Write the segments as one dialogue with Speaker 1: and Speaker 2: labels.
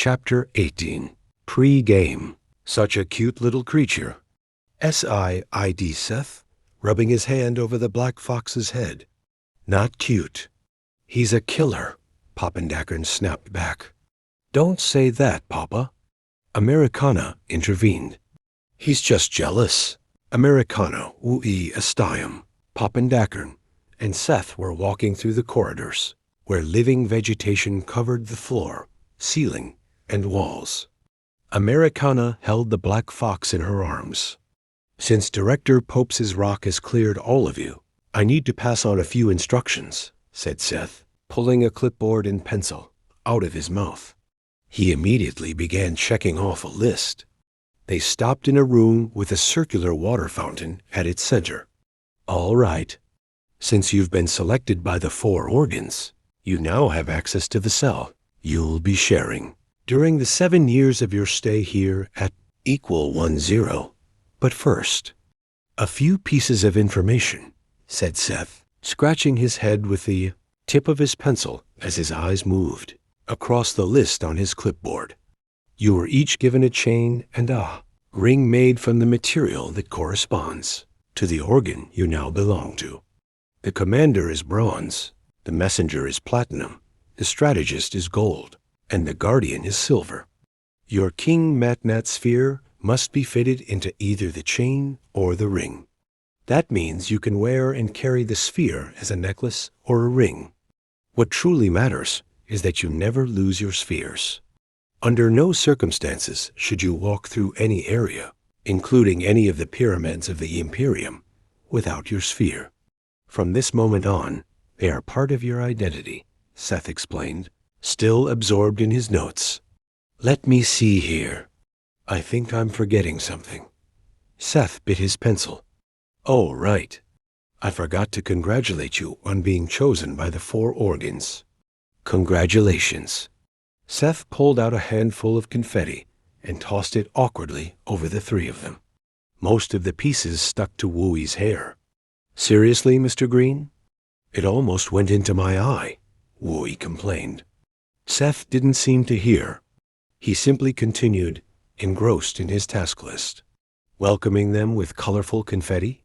Speaker 1: Chapter 18. Pre-game. Such a cute little creature. S-I-I-D Seth, rubbing his hand over the black fox's head. Not cute. He's a killer, Poppendakern snapped back. Don't say that, Papa. Americana intervened. He's just jealous. Americana ui estium. Poppendakern and Seth were walking through the corridors, where living vegetation covered the floor, ceiling, and walls. Americana held the black fox in her arms. Since Director Popes's rock has cleared all of you, I need to pass on a few instructions, said Seth, pulling a clipboard and pencil out of his mouth. He immediately began checking off a list. They stopped in a room with a circular water fountain at its center. All right. Since you've been selected by the 4 organs, you now have access to the cell you'll be sharing during the 7 years of your stay here at =10. But first, a few pieces of information, said Seth, scratching his head with the tip of his pencil as his eyes moved across the list on his clipboard. You were each given a chain and a ring made from the material that corresponds to the organ you now belong to. The commander is bronze, the messenger is platinum, the strategist is gold, and the guardian is silver. Your King MatNat sphere must be fitted into either the chain or the ring. That means you can wear and carry the sphere as a necklace or a ring. What truly matters is that you never lose your spheres. Under no circumstances should you walk through any area, including any of the pyramids of the Imperium, without your sphere. From this moment on, they are part of your identity, Seth explained, still absorbed in his notes. Let me see here. I think I'm forgetting something. Seth bit his pencil. Oh, right. I forgot to congratulate you on being chosen by the 4 organs. Congratulations. Seth pulled out a handful of confetti and tossed it awkwardly over the 3 of them. Most of the pieces stuck to Wooey's hair. Seriously, Mr. Green? It almost went into my eye, Wooey complained. Seth didn't seem to hear. He simply continued, engrossed in his task list. Welcoming them with colorful confetti?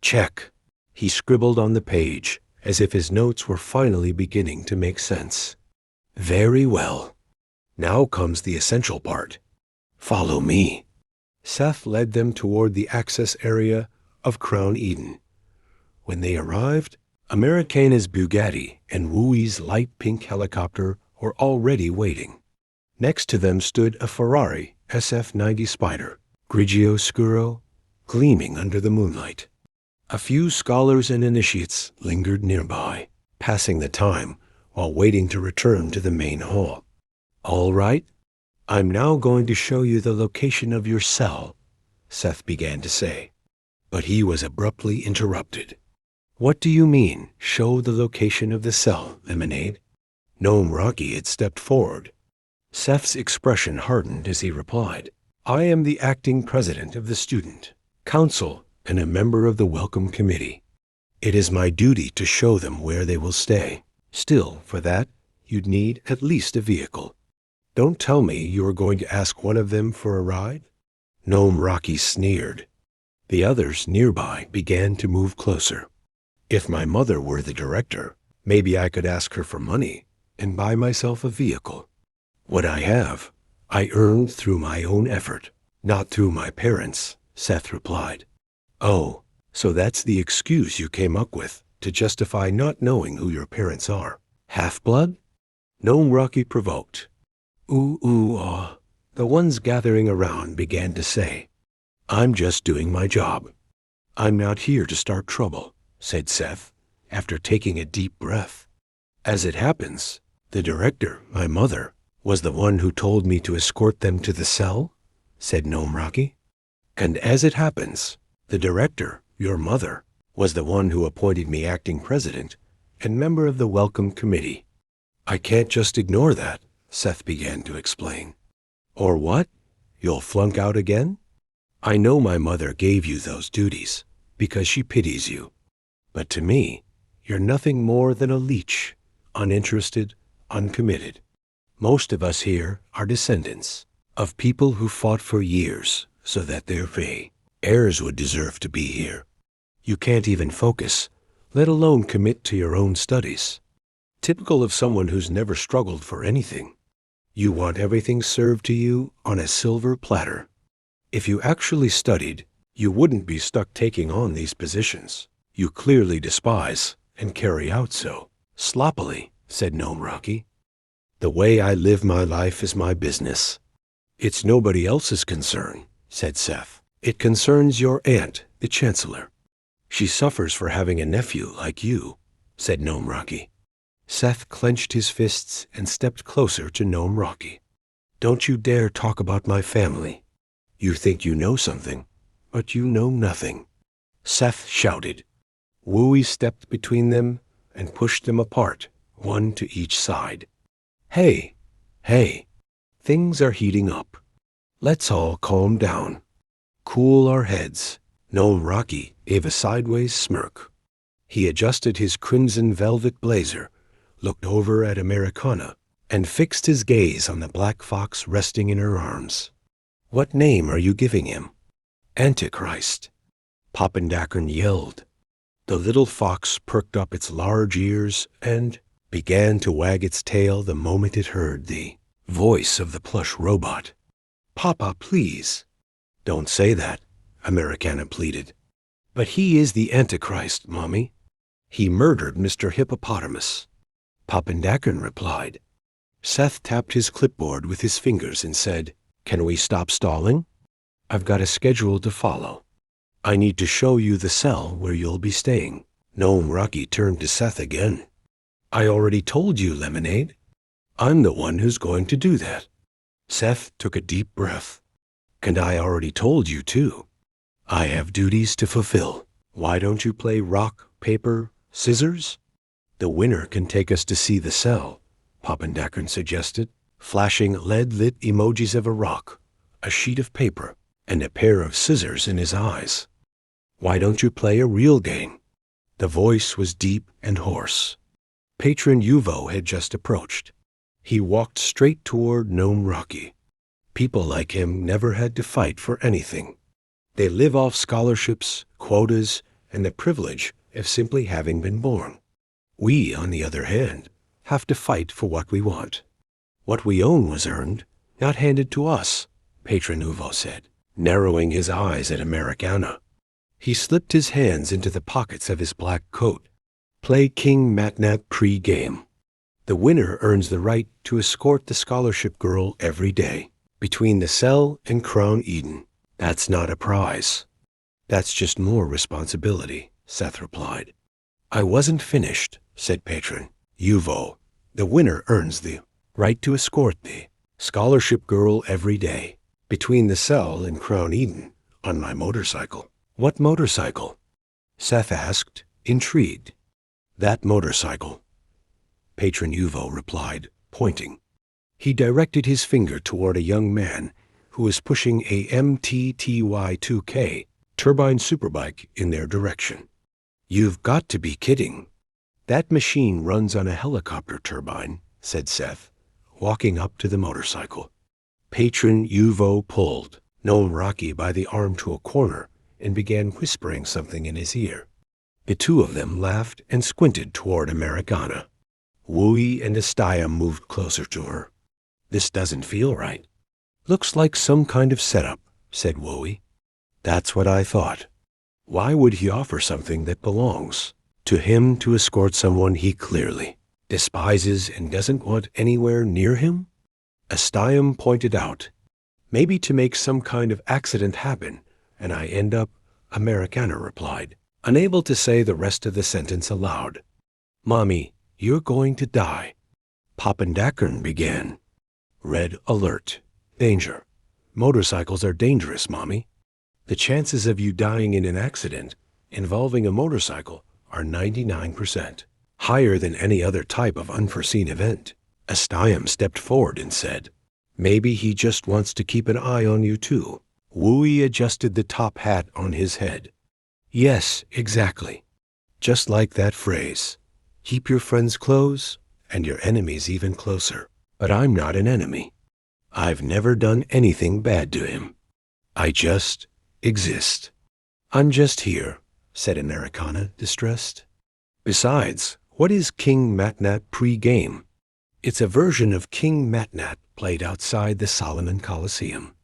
Speaker 1: Check. He scribbled on the page, as if his notes were finally beginning to make sense. Very well. Now comes the essential part. Follow me. Seth led them toward the access area of Crown Eden. When they arrived, Americana's Bugatti and Wooey's light pink helicopter were already waiting. Next to them stood a Ferrari SF-90 Spider, grigio scuro, gleaming under the moonlight. A few scholars and initiates lingered nearby, passing the time while waiting to return to the main hall. All right, I'm now going to show you the location of your cell, Seth began to say, but he was abruptly interrupted. What do you mean, show the location of the cell, Lemonade? Gnome Rocky had stepped forward. Seth's expression hardened as he replied, I am the acting president of the student council and a member of the welcome committee. It is my duty to show them where they will stay. Still, for that, you'd need at least a vehicle. Don't tell me you are going to ask one of them for a ride? Gnome Rocky sneered. The others nearby began to move closer. If my mother were the director, maybe I could ask her for money and buy myself a vehicle. What I have, I earned through my own effort, not through my parents', Seth replied. Oh, so that's the excuse you came up with to justify not knowing who your parents are. Half-blood? Gnome Rocky provoked. The ones gathering around began to say. I'm just doing my job. I'm not here to start trouble, said Seth, after taking a deep breath. As it happens, the director, my mother, was the one who told me to escort them to the cell, said Gnome Rocky. And as it happens, the director, your mother, was the one who appointed me acting president and member of the welcome committee. I can't just ignore that, Seth began to explain. Or what? You'll flunk out again? I know my mother gave you those duties because she pities you. But to me, you're nothing more than a leech, uninterested, uncommitted. Most of us here are descendants of people who fought for years so that their heirs would deserve to be here. You can't even focus, let alone commit to your own studies. Typical of someone who's never struggled for anything. You want everything served to you on a silver platter. If you actually studied, you wouldn't be stuck taking on these positions you clearly despise and carry out so sloppily, said Gnome Rocky. The way I live my life is my business. It's nobody else's concern, said Seth. It concerns your aunt, the Chancellor. She suffers for having a nephew like you, said Gnome Rocky. Seth clenched his fists and stepped closer to Gnome Rocky. Don't you dare talk about my family. You think you know something, but you know nothing. Seth shouted. Wooey stepped between them and pushed them apart, one to each side. Hey, things are heating up. Let's all calm down. Cool our heads. Gnome Rocky gave a sideways smirk. He adjusted his crimson velvet blazer, looked over at Americana, and fixed his gaze on the black fox resting in her arms. What name are you giving him? Antichrist. Poppendakern yelled. The little fox perked up its large ears and began to wag its tail the moment it heard the voice of the plush robot. Papa, please. Don't say that, Americana pleaded. But he is the Antichrist, Mommy. He murdered Mr. Hippopotamus. Poppendakern replied. Seth tapped his clipboard with his fingers and said, Can we stop stalling? I've got a schedule to follow. I need to show you the cell where you'll be staying. Gnome Rocky turned to Seth again. I already told you, Lemonade. I'm the one who's going to do that. Seth took a deep breath. And I already told you, too. I have duties to fulfill. Why don't you play rock, paper, scissors? The winner can take us to see the cell, Poppendakern suggested, flashing lead-lit emojis of a rock, a sheet of paper, and a pair of scissors in his eyes. Why don't you play a real game? The voice was deep and hoarse. Patron Yuvo had just approached. He walked straight toward Gnome Rocky. People like him never had to fight for anything. They live off scholarships, quotas, and the privilege of simply having been born. We, on the other hand, have to fight for what we want. What we own was earned, not handed to us, Patron Yuvo said, narrowing his eyes at Americana. He slipped his hands into the pockets of his black coat. Play King MatNat pre-game. The winner earns the right to escort the scholarship girl every day, between the cell and Crown Eden. That's not a prize. That's just more responsibility, Seth replied. I wasn't finished, said Patron. Yuvo, the winner earns the right to escort the scholarship girl every day, between the cell and Crown Eden, on my motorcycle. What motorcycle? Seth asked, intrigued. That motorcycle, Patron Yuvo replied, pointing. He directed his finger toward a young man who was pushing a MTTY2K turbine superbike in their direction. You've got to be kidding. That machine runs on a helicopter turbine, said Seth, walking up to the motorcycle. Patron Yuvo pulled Gnome Rocky by the arm to a corner and began whispering something in his ear. The two of them laughed and squinted toward Americana. Wooey and Astaya moved closer to her. This doesn't feel right. Looks like some kind of setup, said Wooey. That's what I thought. Why would he offer something that belongs to him to escort someone he clearly despises and doesn't want anywhere near him? Astayam pointed out, maybe to make some kind of accident happen, and I end up, Americana replied, unable to say the rest of the sentence aloud. Mommy, you're going to die. Poppendakern began. Red alert. Danger. Motorcycles are dangerous, Mommy. The chances of you dying in an accident involving a motorcycle are 99%, higher than any other type of unforeseen event. Astayam stepped forward and said, maybe he just wants to keep an eye on you too. Wooey adjusted the top hat on his head. Yes, exactly. Just like that phrase. Keep your friends close and your enemies even closer. But I'm not an enemy. I've never done anything bad to him. I just exist. I'm just here, said Americana, distressed. Besides, what is King MatNat pre-game? It's a version of King MatNat played outside the Solomon Coliseum.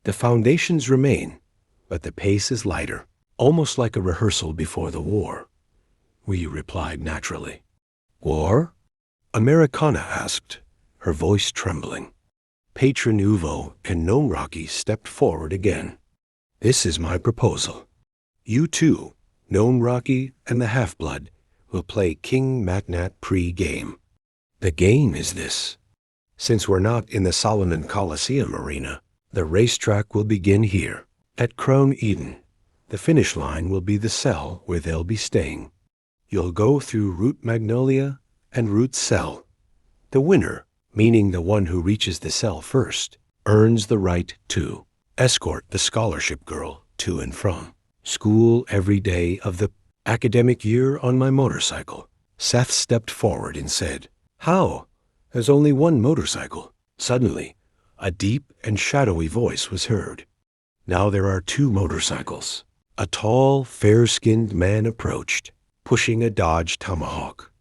Speaker 1: The foundations remain, but the pace is lighter, almost like a rehearsal before the war. We replied naturally. War? Americana asked, her voice trembling. Patron Uvo and Gnome Rocky stepped forward again. This is my proposal. You two, Gnome Rocky and the Half-Blood, will play King MatNat pre-game. The game is this. Since we're not in the Solomon Coliseum arena, the racetrack will begin here, at Crown Eden. The finish line will be the cell where they'll be staying. You'll go through Route Magnolia and Route Cell. The winner, meaning the one who reaches the cell first, earns the right to escort the scholarship girl to and from school every day of the academic year on my motorcycle. Seth stepped forward and said, How? There's only one motorcycle. Suddenly, a deep and shadowy voice was heard. Now there are two motorcycles. A tall, fair-skinned man approached, pushing a Dodge Tomahawk.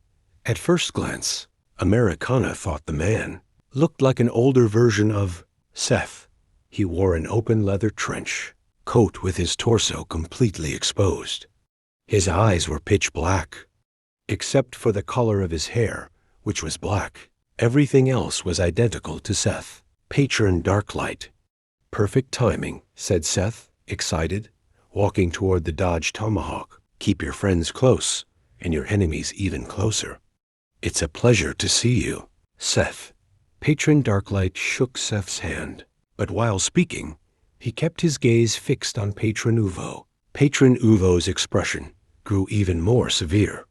Speaker 1: At first glance, Americana thought the man looked like an older version of Seth. He wore an open leather trench coat with his torso completely exposed. His eyes were pitch black. Except for the color of his hair, which was black, everything else was identical to Seth. Patron Darklight. Perfect timing, said Seth, excited, walking toward the Dodge Tomahawk. Keep your friends close, and your enemies even closer. It's a pleasure to see you, Seth. Patron Darklight shook Seth's hand, but while speaking, he kept his gaze fixed on Patron Uvo. Patron Uvo's expression grew even more severe.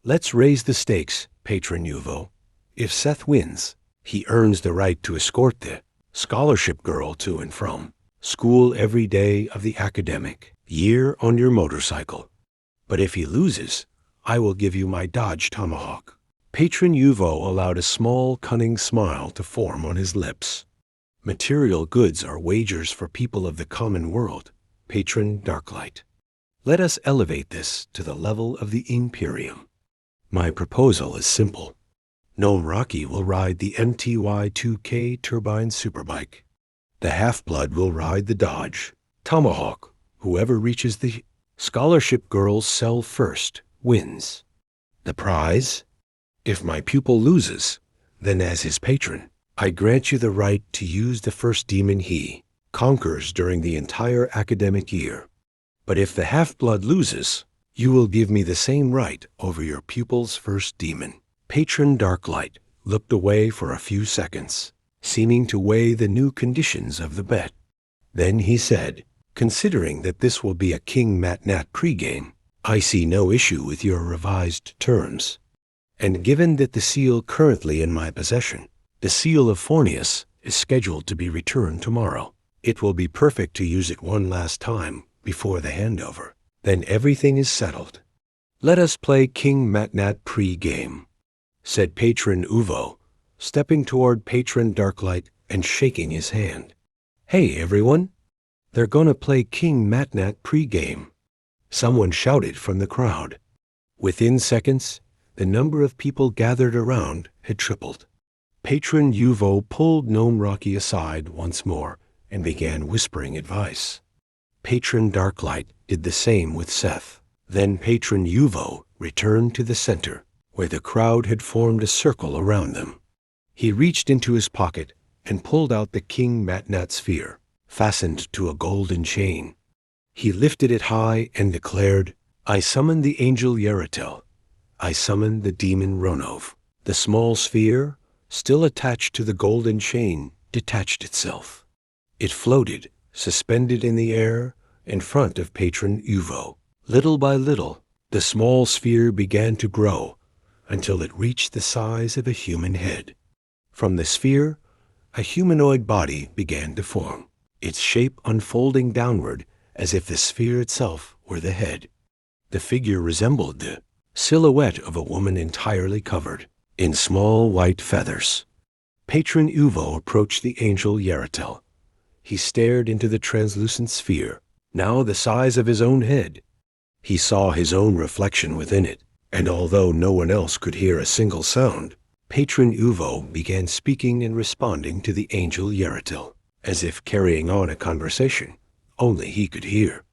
Speaker 1: Let's raise the stakes, Patron Uvo. If Seth wins, he earns the right to escort the scholarship girl to and from school every day of the academic year on your motorcycle. But if he loses, I will give you my Dodge Tomahawk. Patron Uvo allowed a small, cunning smile to form on his lips. Material goods are wagers for people of the common world, Patron Darklight. Let us elevate this to the level of the Imperium. My proposal is simple. Gnome Rocky will ride the MTY-2K turbine superbike. The Half-Blood will ride the Dodge Tomahawk. Whoever reaches the scholarship girl's cell first wins. The prize? If my pupil loses, then as his patron, I grant you the right to use the first demon he conquers during the entire academic year. But if the Half-Blood loses, you will give me the same right over your pupil's first demon. Patron Darklight looked away for a few seconds, seeming to weigh the new conditions of the bet. Then he said, Considering that this will be a King MatNat pregame, I see no issue with your revised terms. And given that the seal currently in my possession, the seal of Fornius, is scheduled to be returned tomorrow, it will be perfect to use it one last time before the handover. Then everything is settled. Let us play King MatNat pre-game, said Patron Uvo, stepping toward Patron Darklight and shaking his hand. Hey, everyone! They're gonna play King MatNat pre-game. Someone shouted from the crowd. Within seconds, the number of people gathered around had tripled. Patron Uvo pulled Gnome Rocky aside once more and began whispering advice. Patron Darklight did the same with Seth. Then Patron Uvo returned to the center, where the crowd had formed a circle around them. He reached into his pocket and pulled out the King MatNat sphere, fastened to a golden chain. He lifted it high and declared, I summon the angel Yeratel. I summon the demon Ronov. The small sphere, still attached to the golden chain, detached itself. It floated, suspended in the air, in front of Patron Uvo. Little by little, the small sphere began to grow until it reached the size of a human head. From the sphere, a humanoid body began to form, its shape unfolding downward as if the sphere itself were the head. The figure resembled the silhouette of a woman entirely covered in small white feathers. Patron Uvo approached the angel Yaratel. He stared into the translucent sphere, now the size of his own head. He saw his own reflection within it, and although no one else could hear a single sound, Patron Uvo began speaking and responding to the angel Yaratel, as if carrying on a conversation only he could hear.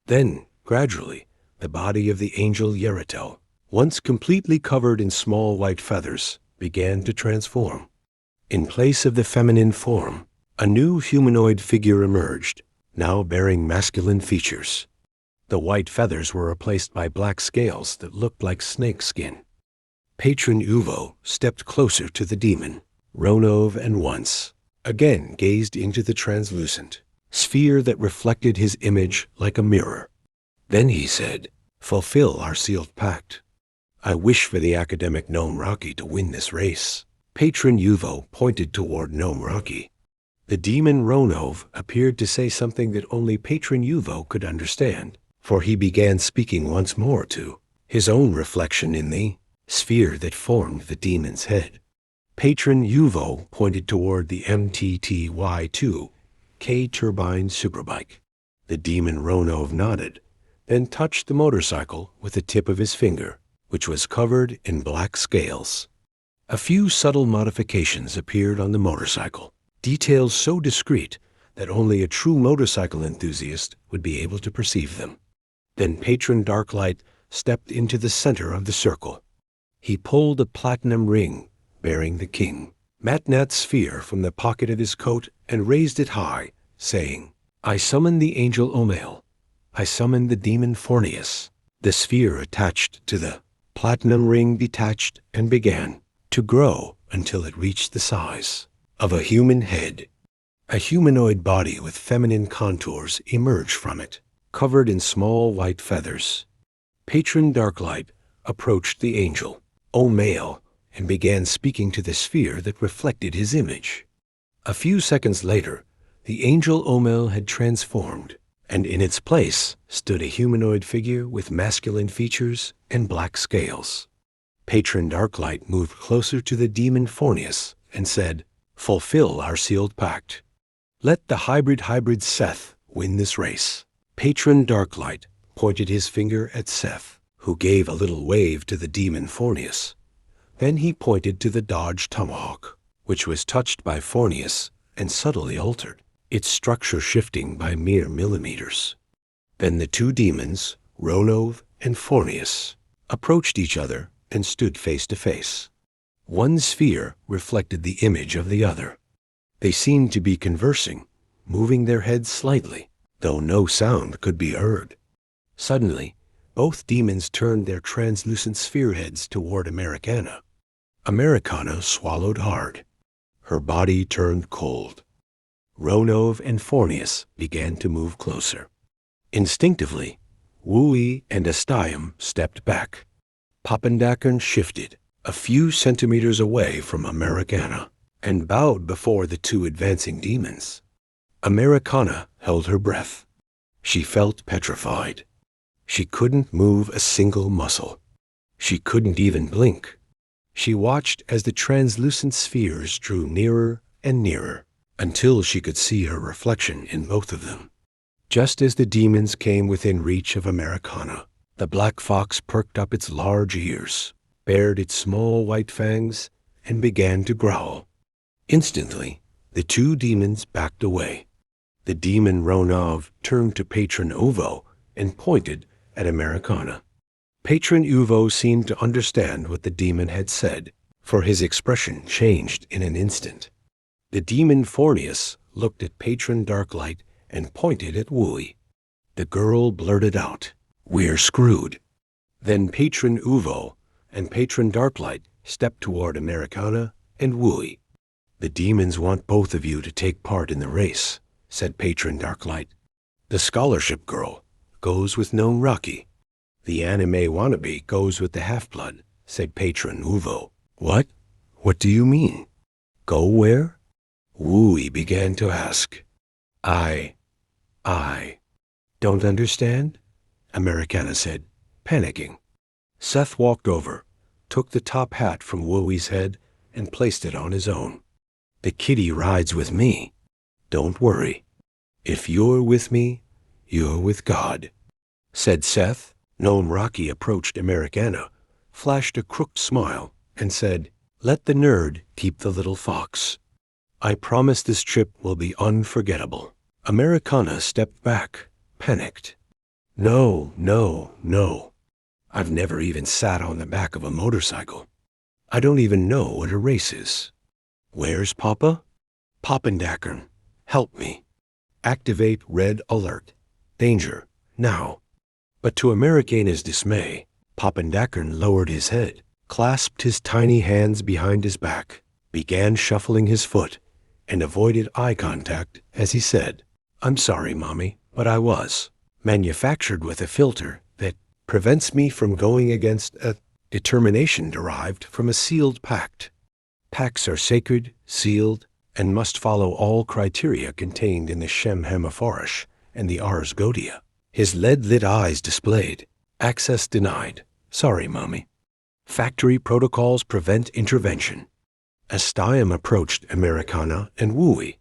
Speaker 1: Then, gradually, the body of the angel Yaratel, once completely covered in small white feathers, began to transform. In place of the feminine form, a new humanoid figure emerged, now bearing masculine features. The white feathers were replaced by black scales that looked like snake skin. Patron Uvo stepped closer to the demon, Ronov, and once again gazed into the translucent sphere that reflected his image like a mirror. Then he said, "Fulfill our sealed pact. I wish for the academic Gnome Rocky to win this race." Patron Uvo pointed toward Gnome Rocky. The demon Ronov appeared to say something that only Patron Uvo could understand, for he began speaking once more to his own reflection in the sphere that formed the demon's head. Patron Uvo pointed toward the MTTY2 K-turbine superbike. The demon Ronov nodded, then touched the motorcycle with the tip of his finger, which was covered in black scales. A few subtle modifications appeared on the motorcycle, details so discreet that only a true motorcycle enthusiast would be able to perceive them. Then Patron Darklight stepped into the center of the circle. He pulled a platinum ring bearing the King MatNat sphere from the pocket of his coat and raised it high, saying, "I summon the angel Omail. I summon the demon Fornius." The sphere attached to the platinum ring detached and began to grow until it reached the size of a human head. A humanoid body with feminine contours emerged from it, covered in small white feathers. Patron Darklight approached the angel Omail and began speaking to the sphere that reflected his image. A few seconds later, the angel Omail had transformed, and in its place stood a humanoid figure with masculine features and black scales. Patron Darklight moved closer to the demon Fornius and said, "Fulfill our sealed pact. Let the hybrid Seth win this race." Patron Darklight pointed his finger at Seth, who gave a little wave to the demon Fornius. Then he pointed to the Dodge Tomahawk, which was touched by Fornius and subtly altered, its structure shifting by mere millimeters. Then the two demons, Ronov and Fornius, approached each other and stood face to face. One sphere reflected the image of the other. They seemed to be conversing, moving their heads slightly, though no sound could be heard. Suddenly, both demons turned their translucent sphere heads toward Americana. Americana swallowed hard. Her body turned cold. Ronov and Fornius began to move closer. Instinctively, Wooey and Astayam stepped back. Papandakan shifted a few centimeters away from Americana and bowed before the two advancing demons. Americana held her breath. She felt petrified. She couldn't move a single muscle. She couldn't even blink. She watched as the translucent spheres drew nearer and nearer until she could see her reflection in both of them. Just as the demons came within reach of Americana, the black fox perked up its large ears, bared its small white fangs, and began to growl. Instantly, the two demons backed away. The demon Ronov turned to Patron Uvo and pointed at Americana. Patron Uvo seemed to understand what the demon had said, for his expression changed in an instant. The demon Fornius looked at Patron Darklight and pointed at Wooey. The girl blurted out, "We're screwed." Then Patron Uvo and Patron Darklight stepped toward Americana and Wooey. "The demons want both of you to take part in the race," said Patron Darklight. "The scholarship girl goes with Gnome Rocky. The anime wannabe goes with the half-blood," said Patron Uvo. "What? What do you mean? Go where?" Wooey began to ask. I don't understand," Americana said, panicking. Seth walked over, took the top hat from Wooey's head, and placed it on his own. The kitty rides with me. Don't worry. If you're with me, you're with God," said Seth. Gnome Rocky approached Americana, flashed a crooked smile, and said, "Let the nerd keep the little fox. I promise this trip will be unforgettable." Americana stepped back, panicked. No. I've never even sat on the back of a motorcycle. I don't even know what a race is. Where's Papa? Poppendackern, help me. Activate red alert. Danger, now. But to Americana's dismay, Poppendackern lowered his head, clasped his tiny hands behind his back, began shuffling his foot, and avoided eye contact as he said, "I'm sorry, Mommy, but I was manufactured with a filter that prevents me from going against a determination derived from a sealed pact. Pacts are sacred, sealed, and must follow all criteria contained in the Shem HaMephorash and the Ars Goetia." His lead-lit eyes displayed, "Access denied. Sorry, Mommy. Factory protocols prevent intervention." Astiam approached Americana and Wooey.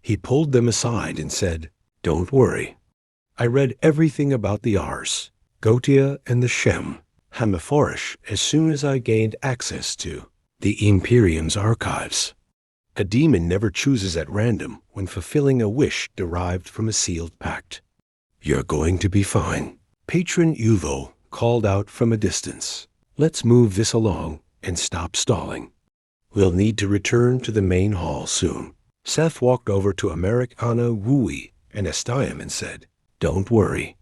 Speaker 1: He pulled them aside and said, "Don't worry. I read everything about the Ars Goetia and the Shem HaMephorash as soon as I gained access to the Imperium's archives. A demon never chooses at random when fulfilling a wish derived from a sealed pact. You're going to be fine." Patron Uvo called out from a distance, "Let's move this along and stop stalling. We'll need to return to the main hall soon." Seth walked over to Americana, Wooey, and Astiam and said, "Don't worry.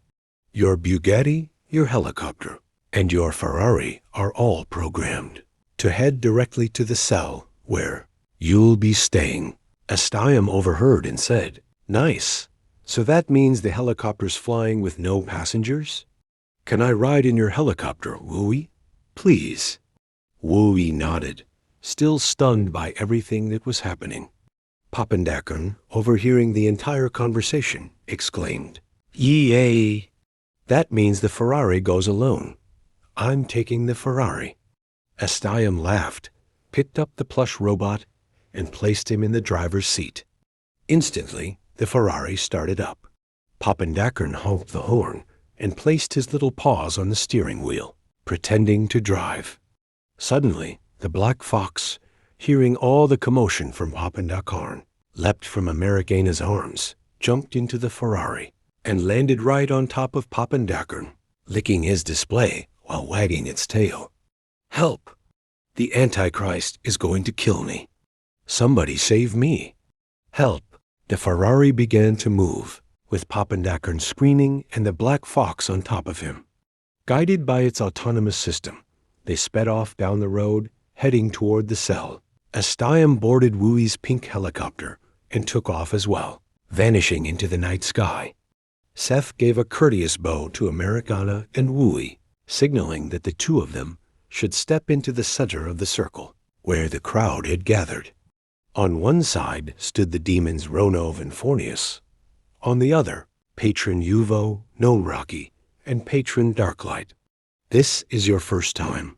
Speaker 1: Your Bugatti, your helicopter, and your Ferrari are all programmed to head directly to the cell where you'll be staying." Astiam overheard and said, "Nice. So that means the helicopter's flying with no passengers? Can I ride in your helicopter, Wooey? Please." Wooey nodded, still stunned by everything that was happening. Poppendackern, overhearing the entire conversation, exclaimed, "Yay! That means the Ferrari goes alone. I'm taking the Ferrari." Astiam laughed, picked up the plush robot, and placed him in the driver's seat. Instantly, the Ferrari started up. Poppendackern honked the horn and placed his little paws on the steering wheel, pretending to drive. Suddenly, the black fox, hearing all the commotion from Poppendackern, leapt from Americana's arms, jumped into the Ferrari, and landed right on top of Poppendackern, licking his display while wagging its tail. "Help! The Antichrist is going to kill me. Somebody save me. Help!" The Ferrari began to move, with Poppendackern screaming and the black fox on top of him. Guided by its autonomous system, they sped off down the road, heading toward the cell. Astiam boarded Wooey's pink helicopter and took off as well, vanishing into the night sky. Seth gave a courteous bow to Americana and Wooey, signaling that the two of them should step into the center of the circle, where the crowd had gathered. On one side stood the demons Ronov and Fornius. On the other, Patron Uvo, Gnome Rocky, and Patron Darklight. "This is your first time.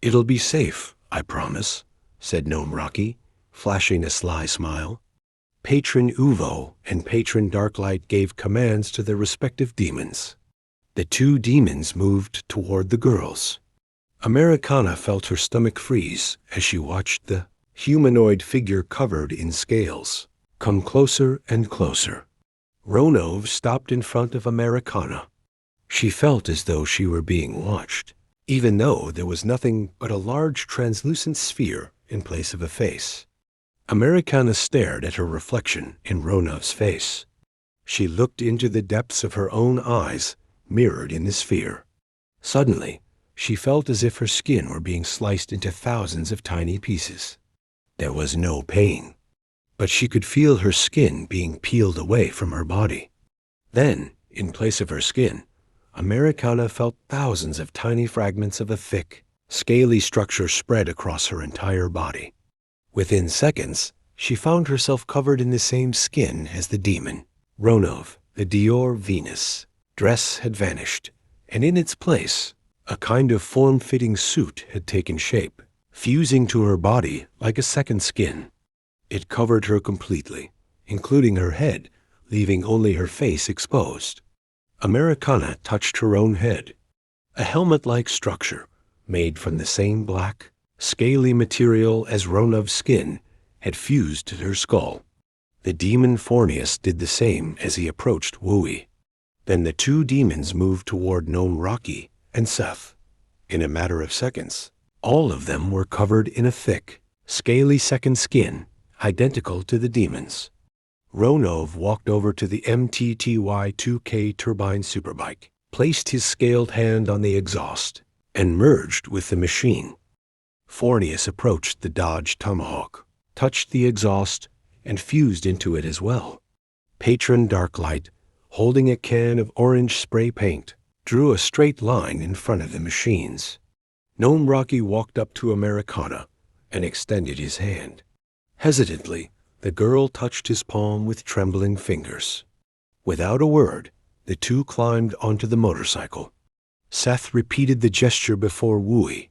Speaker 1: It'll be safe, I promise," said Gnome Rocky, flashing a sly smile. Patron Uvo and Patron Darklight gave commands to their respective demons. The two demons moved toward the girls. Americana felt her stomach freeze as she watched the humanoid figure covered in scales come closer and closer. Ronov stopped in front of Americana. She felt as though she were being watched, even though there was nothing but a large translucent sphere in place of a face. Americana stared at her reflection in Ronov's face. She looked into the depths of her own eyes, mirrored in the sphere. Suddenly, she felt as if her skin were being sliced into thousands of tiny pieces. There was no pain, but she could feel her skin being peeled away from her body. Then, in place of her skin, Americana felt thousands of tiny fragments of a thick, scaly structure spread across her entire body. Within seconds, she found herself covered in the same skin as the demon. Ronov, the Dior Venus, dress had vanished, and in its place, a kind of form-fitting suit had taken shape, fusing to her body like a second skin. It covered her completely, including her head, leaving only her face exposed. Americana touched her own head. A helmet-like structure, made from the same black, scaly material as Ronov's skin, had fused to her skull. The demon Fornius did the same as he approached Wooey. Then the two demons moved toward Gnome Rocky and Seth. In a matter of seconds, all of them were covered in a thick, scaly second skin, identical to the demons. Ronov walked over to the MTTY-2K turbine superbike, placed his scaled hand on the exhaust, and merged with the machine. Fornius approached the Dodge Tomahawk, touched the exhaust, and fused into it as well. Patron Darklight, holding a can of orange spray paint, drew a straight line in front of the machines. Gnome Rocky walked up to Americana and extended his hand. Hesitantly, the girl touched his palm with trembling fingers. Without a word, the two climbed onto the motorcycle. Seth repeated the gesture before Wooey.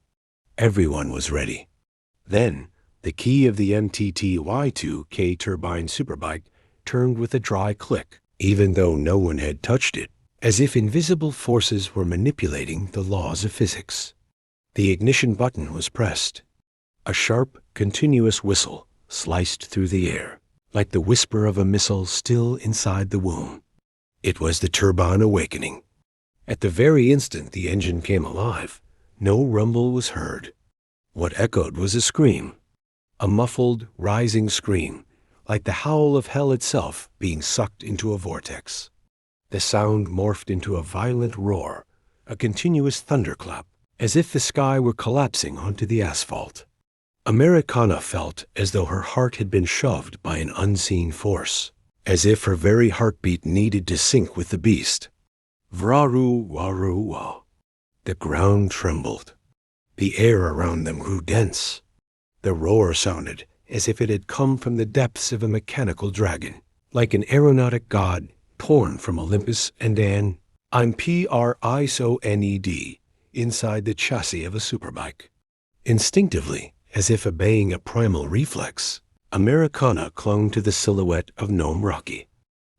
Speaker 1: Everyone was ready. Then, the key of the MTTY-2K turbine superbike turned with a dry click, even though no one had touched it, as if invisible forces were manipulating the laws of physics. The ignition button was pressed. A sharp, continuous whistle sliced through the air, like the whisper of a missile still inside the womb. It was the turbine awakening. At the very instant the engine came alive, no rumble was heard. What echoed was a scream, a muffled, rising scream, like the howl of hell itself being sucked into a vortex. The sound morphed into a violent roar, a continuous thunderclap, as if the sky were collapsing onto the asphalt. Americana felt as though her heart had been shoved by an unseen force, as if her very heartbeat needed to sync with the beast. Vraru waru wa. The ground trembled. The air around them grew dense. The roar sounded as if it had come from the depths of a mechanical dragon, like an aeronautic god torn from Olympus and an IMPRISONED inside the chassis of a superbike. Instinctively, as if obeying a primal reflex, Americana clung to the silhouette of Gnome Rocky.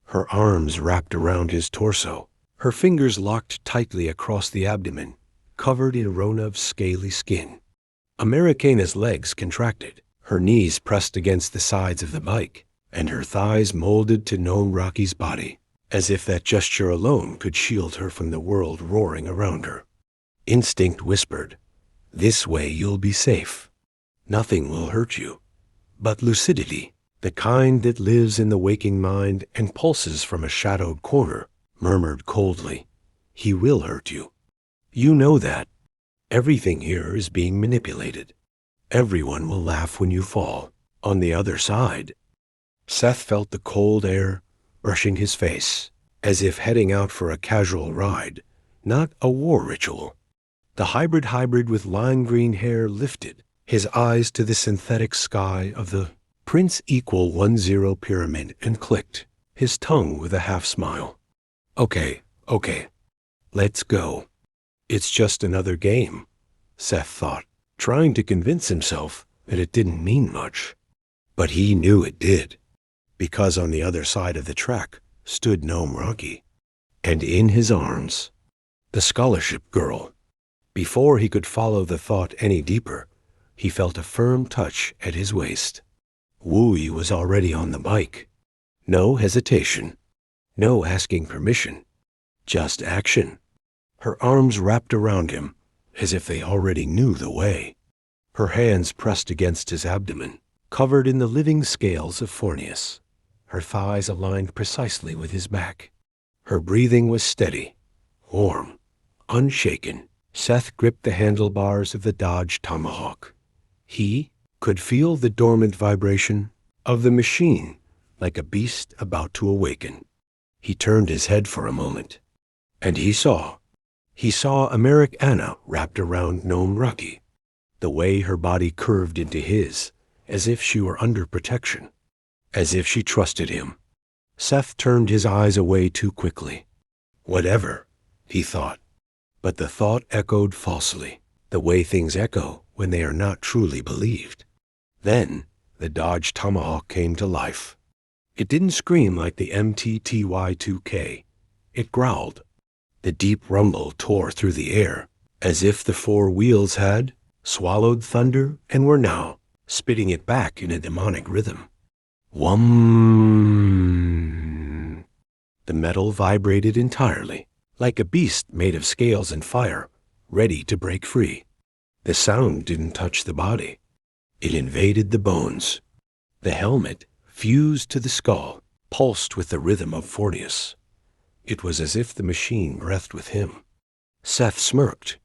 Speaker 1: Her arms wrapped around his torso, her fingers locked tightly across the abdomen, covered in Ronov's scaly skin. Americana's legs contracted, her knees pressed against the sides of the bike, and her thighs molded to Gnome Rocky's body, as if that gesture alone could shield her from the world roaring around her. Instinct whispered, "This way you'll be safe. Nothing will hurt you." But lucidity, the kind that lives in the waking mind and pulses from a shadowed corner, murmured coldly, "He will hurt you. You know that. Everything here is being manipulated. Everyone will laugh when you fall. On the other side." Seth felt the cold air brushing his face, as if heading out for a casual ride, not a war ritual. The hybrid with lime green hair lifted, his eyes to the synthetic sky of the Prince equal 10 pyramid, and clicked, his tongue with a half smile. Okay, let's go. It's just another game, Seth thought, trying to convince himself that it didn't mean much. But he knew it did, because on the other side of the track stood Gnome Rocky, and in his arms, the scholarship girl. Before he could follow the thought any deeper, he felt a firm touch at his waist. Wooey was already on the bike. No hesitation, no asking permission, just action. Her arms wrapped around him as if they already knew the way. Her hands pressed against his abdomen, covered in the living scales of Fornius. Her thighs aligned precisely with his back. Her breathing was steady, warm, unshaken. Seth gripped the handlebars of the Dodge Tomahawk. He could feel the dormant vibration of the machine like a beast about to awaken. He turned his head for a moment, and he saw Americana wrapped around Gnome Rocky, the way her body curved into his, as if she were under protection, as if she trusted him. Seth turned his eyes away too quickly. Whatever, he thought. But the thought echoed falsely, the way things echo when they are not truly believed. Then The dodged tomahawk came to life. It didn't scream like the MTTY2K. It growled. The deep rumble tore through the air, as if the four wheels had swallowed thunder and were now spitting it back in a demonic rhythm. Whum! The metal vibrated entirely, like a beast made of scales and fire, ready to break free. The sound didn't touch the body. It invaded the bones. The helmet fused to the skull, pulsed with the rhythm of FOEDUS. It was as if the machine breathed with him. Seth smirked,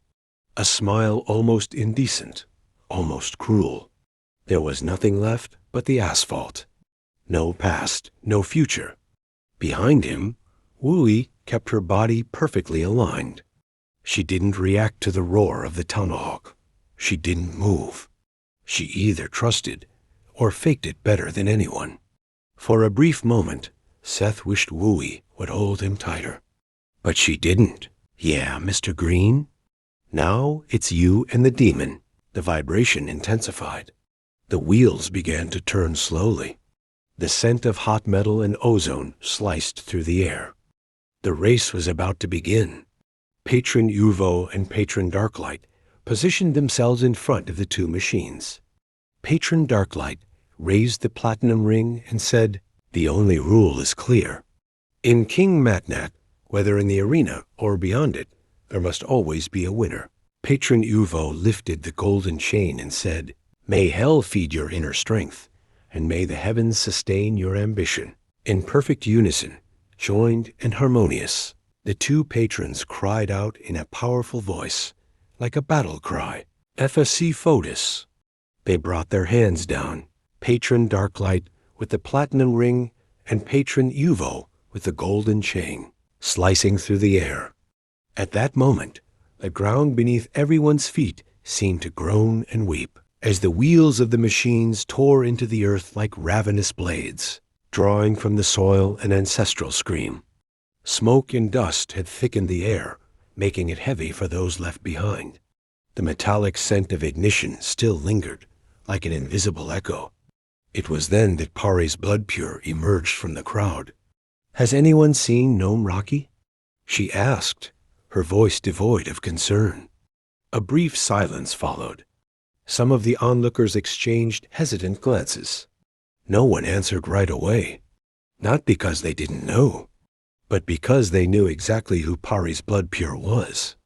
Speaker 1: a smile almost indecent, almost cruel. There was nothing left but the asphalt. No past, no future. Behind him, Wooey kept her body perfectly aligned. She didn't react to the roar of the tomahawk. She didn't move. She either trusted or faked it better than anyone. For a brief moment, Seth wished Wooey would hold him tighter. But she didn't. Yeah, Mr. Green? Now it's you and the demon. The vibration intensified. The wheels began to turn slowly. The scent of hot metal and ozone sliced through the air. The race was about to begin. Patron Uvo and Patron Darklight positioned themselves in front of the two machines. Patron Darklight raised the platinum ring and said, "The only rule is clear. In King MatNat, whether in the arena or beyond it, there must always be a winner." Patron Uvo lifted the golden chain and said, "May hell feed your inner strength, and may the heavens sustain your ambition." In perfect unison, joined and harmonious, the two patrons cried out in a powerful voice, like a battle cry, FOEDUS. They brought their hands down, Patron Darklight with the platinum ring and Patron Uvo with the golden chain, slicing through the air. At that moment, the ground beneath everyone's feet seemed to groan and weep, as the wheels of the machines tore into the earth like ravenous blades, drawing from the soil an ancestral scream. Smoke and dust had thickened the air, making it heavy for those left behind. The metallic scent of ignition still lingered, like an invisible echo. It was then that Pari's Bloodpure emerged from the crowd. "Has anyone seen Gnome Rocky?" she asked, her voice devoid of concern. A brief silence followed. Some of the onlookers exchanged hesitant glances. No one answered right away, not because they didn't know, but because they knew exactly who Pari's Bloodpure was,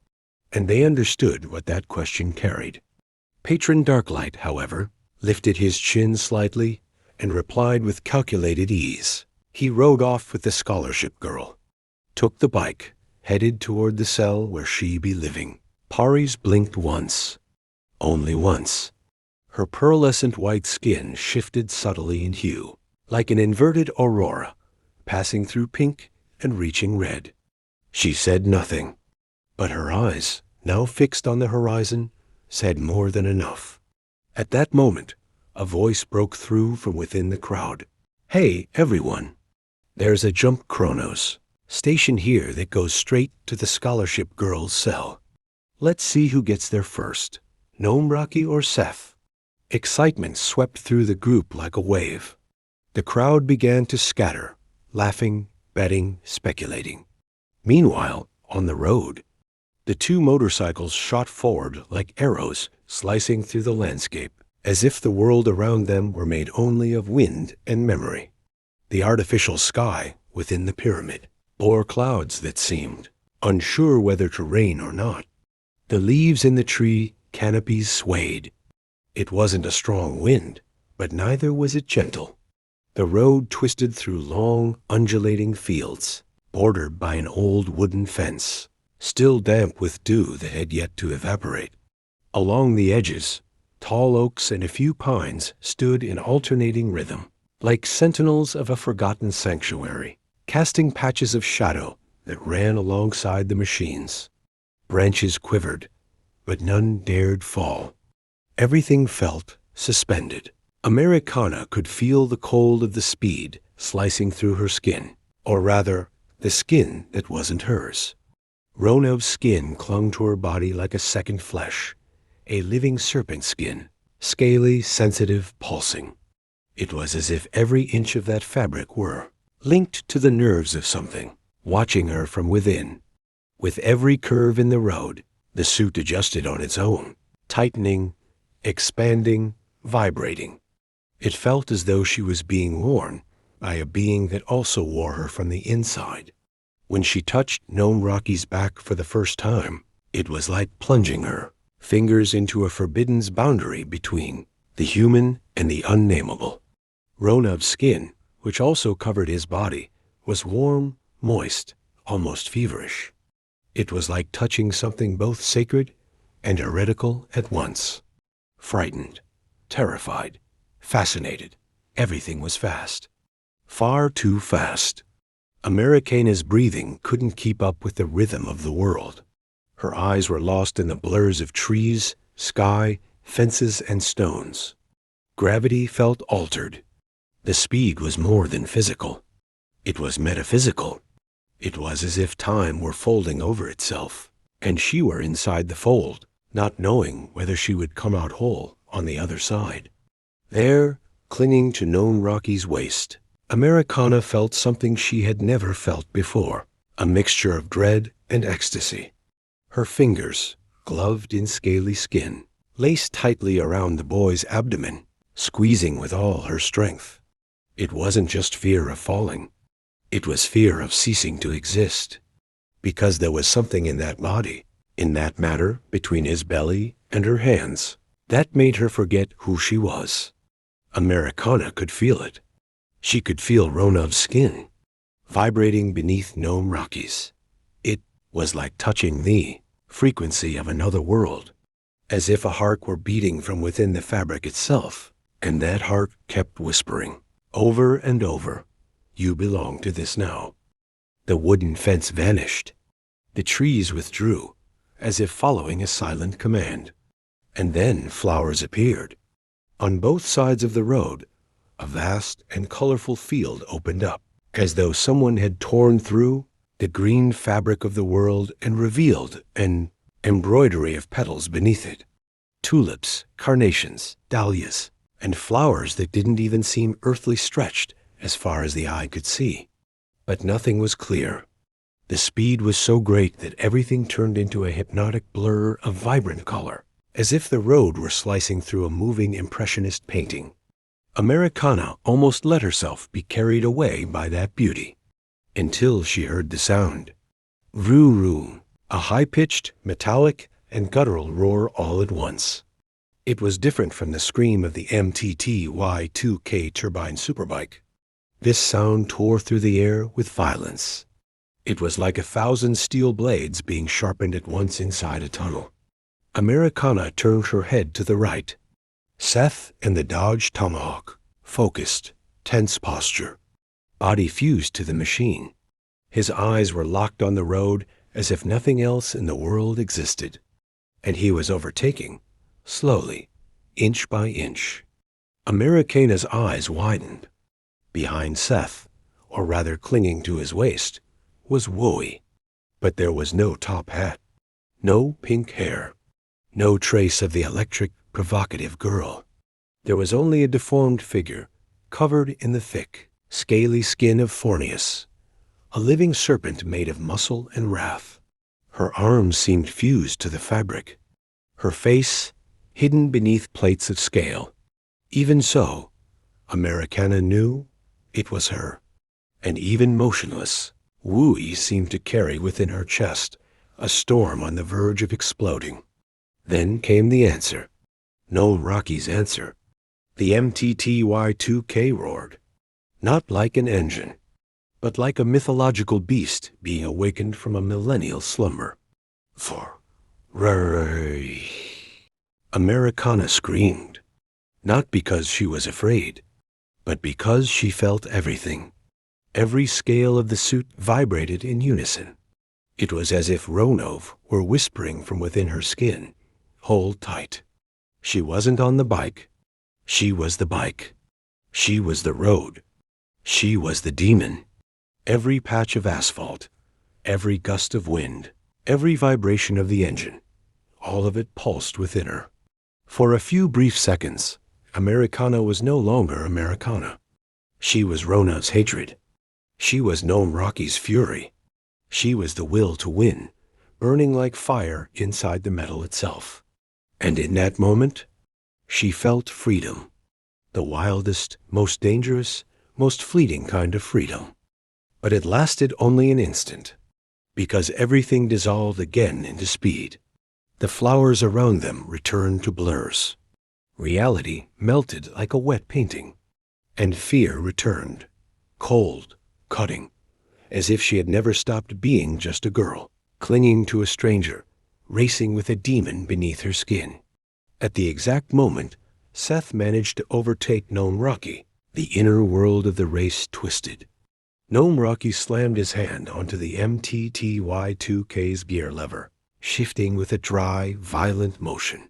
Speaker 1: and they understood what that question carried. Patron Darklight, however, lifted his chin slightly and replied with calculated ease. He rode off with the scholarship girl, took the bike, headed toward the cell where she be living. Pari's blinked once, only once. Her pearlescent white skin shifted subtly in hue, like an inverted aurora, passing through pink and reaching red. She said nothing, but her eyes, now fixed on the horizon, said more than enough. At that moment, a voice broke through from within the crowd. "Hey, everyone. There's a jump chronos stationed here that goes straight to the scholarship girl's cell. Let's see who gets there first, Gnome Rocky or Seth." Excitement swept through the group like a wave. The crowd began to scatter, laughing, betting, speculating. Meanwhile, on the road, the two motorcycles shot forward like arrows slicing through the landscape, as if the world around them were made only of wind and memory. The artificial sky within the pyramid bore clouds that seemed unsure whether to rain or not. The leaves in the tree canopies swayed. It wasn't a strong wind, but neither was it gentle. The road twisted through long, undulating fields, bordered by an old wooden fence, still damp with dew that had yet to evaporate. Along the edges, tall oaks and a few pines stood in alternating rhythm, like sentinels of a forgotten sanctuary, casting patches of shadow that ran alongside the machines. Branches quivered, but none dared fall. Everything felt suspended. Americana could feel the cold of the speed slicing through her skin, or rather, the skin that wasn't hers. Ronev's skin clung to her body like a second flesh, a living serpent skin, scaly, sensitive, pulsing. It was as if every inch of that fabric were linked to the nerves of something, watching her from within. With every curve in the road, the suit adjusted on its own, tightening, expanding, vibrating. It felt as though she was being worn by a being that also wore her from the inside. When she touched Gnome Rocky's back for the first time, it was like plunging her fingers into a forbidden boundary between the human and the unnameable. Ronav's skin, which also covered his body, was warm, moist, almost feverish. It was like touching something both sacred and heretical at once. Frightened, terrified, fascinated, everything was fast. Far too fast. Americana's breathing couldn't keep up with the rhythm of the world. Her eyes were lost in the blurs of trees, sky, fences, and stones. Gravity felt altered. The speed was more than physical. It was metaphysical. It was as if time were folding over itself, and she were inside the fold, not knowing whether she would come out whole on the other side. There, clinging to Gnome Rocky's waist, Americana felt something she had never felt before, a mixture of dread and ecstasy. Her fingers, gloved in scaly skin, laced tightly around the boy's abdomen, squeezing with all her strength. It wasn't just fear of falling. It was fear of ceasing to exist, because there was something in that body, in that matter between his belly and her hands, that made her forget who she was. Americana could feel it. She could feel Ronav's skin, vibrating beneath Gnome Rocky's. It was like touching the frequency of another world, as if a heart were beating from within the fabric itself, and that heart kept whispering, over and over, "You belong to this now." The wooden fence vanished. The trees withdrew, as if following a silent command. And then flowers appeared. On both sides of the road, a vast and colorful field opened up, as though someone had torn through the green fabric of the world and revealed an embroidery of petals beneath it. Tulips, carnations, dahlias, and flowers that didn't even seem earthly stretched as far as the eye could see. But nothing was clear. The speed was so great that everything turned into a hypnotic blur of vibrant color, as if the road were slicing through a moving impressionist painting. Americana almost let herself be carried away by that beauty, until she heard the sound. Roo-roo, a high-pitched, metallic, and guttural roar all at once. It was different from the scream of the MTT-Y2K turbine superbike. This sound tore through the air with violence. It was like 1,000 steel blades being sharpened at once inside a tunnel. Americana turned her head to the right. Seth and the Dodge Tomahawk, focused, tense posture, body fused to the machine. His eyes were locked on the road as if nothing else in the world existed. And he was overtaking, slowly, inch by inch. Americana's eyes widened. Behind Seth, or rather clinging to his waist, was Wooey. But there was no top hat, no pink hair, no trace of the electric, provocative girl. There was only a deformed figure, covered in the thick, scaly skin of Fornius, a living serpent made of muscle and wrath. Her arms seemed fused to the fabric, her face hidden beneath plates of scale. Even so, Americana knew it was her, and even motionless, Wooey seemed to carry within her chest a storm on the verge of exploding. Then came the answer. No Rocky's answer. The MTTY2K roared, not like an engine, but like a mythological beast being awakened from a millennial slumber. For-ray. Americana screamed, not because she was afraid, but because she felt everything. Every scale of the suit vibrated in unison. It was as if Ronov were whispering from within her skin, "Hold tight." She wasn't on the bike. She was the bike. She was the road. She was the demon. Every patch of asphalt, every gust of wind, every vibration of the engine, all of it pulsed within her. For a few brief seconds, Americana was no longer Americana. She was Rona's hatred. She was Gnome Rocky's fury. She was the will to win, burning like fire inside the metal itself. And in that moment, she felt freedom. The wildest, most dangerous, most fleeting kind of freedom. But it lasted only an instant, because everything dissolved again into speed. The flowers around them returned to blurs. Reality melted like a wet painting, and fear returned, cold, cutting, as if she had never stopped being just a girl, clinging to a stranger, racing with a demon beneath her skin. At the exact moment, Seth managed to overtake Gnome Rocky. The inner world of the race twisted. Gnome Rocky slammed his hand onto the MTTY2K's gear lever, shifting with a dry, violent motion.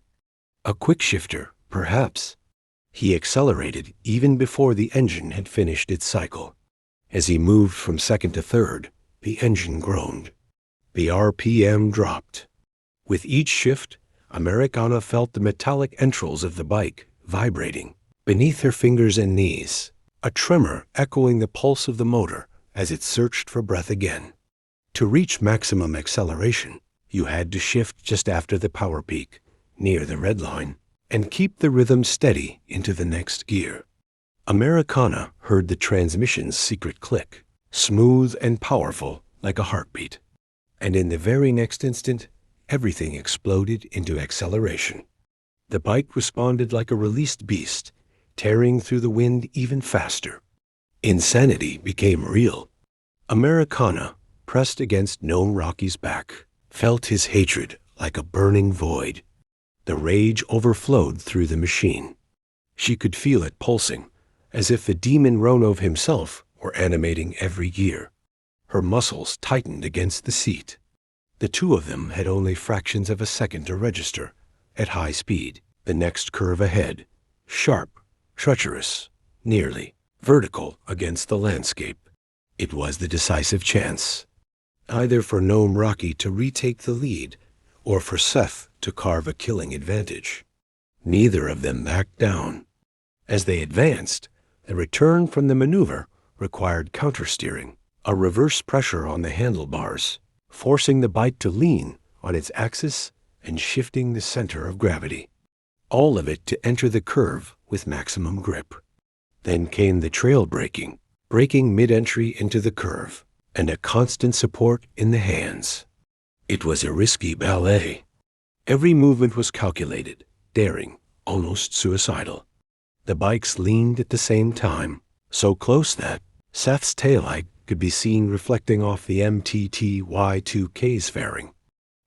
Speaker 1: A quick shifter, perhaps. He accelerated even before the engine had finished its cycle. As he moved from second to third, the engine groaned. The RPM dropped. With each shift, Americana felt the metallic entrails of the bike vibrating beneath her fingers and knees, a tremor echoing the pulse of the motor as it searched for breath again. To reach maximum acceleration, you had to shift just after the power peak, near the red line, and keep the rhythm steady into the next gear. Americana heard the transmission's secret click, smooth and powerful like a heartbeat. And in the very next instant, everything exploded into acceleration. The bike responded like a released beast, tearing through the wind even faster. Insanity became real. Americana, pressed against Gnome Rocky's back, felt his hatred like a burning void. The rage overflowed through the machine. She could feel it pulsing, as if the demon Ronov himself were animating every gear. Her muscles tightened against the seat. The two of them had only fractions of a second to register. At high speed, the next curve ahead, sharp, treacherous, nearly vertical against the landscape. It was the decisive chance, either for Gnome Rocky to retake the lead or for Seth to carve a killing advantage. Neither of them backed down. As they advanced, the return from the maneuver required countersteering, a reverse pressure on the handlebars, forcing the bike to lean on its axis and shifting the center of gravity. All of it to enter the curve with maximum grip. Then came the trail braking, braking mid-entry into the curve, and a constant support in the hands. It was a risky ballet. Every movement was calculated, daring, almost suicidal. The bikes leaned at the same time, so close that Seth's taillight could be seen reflecting off the MTTY2K's fairing.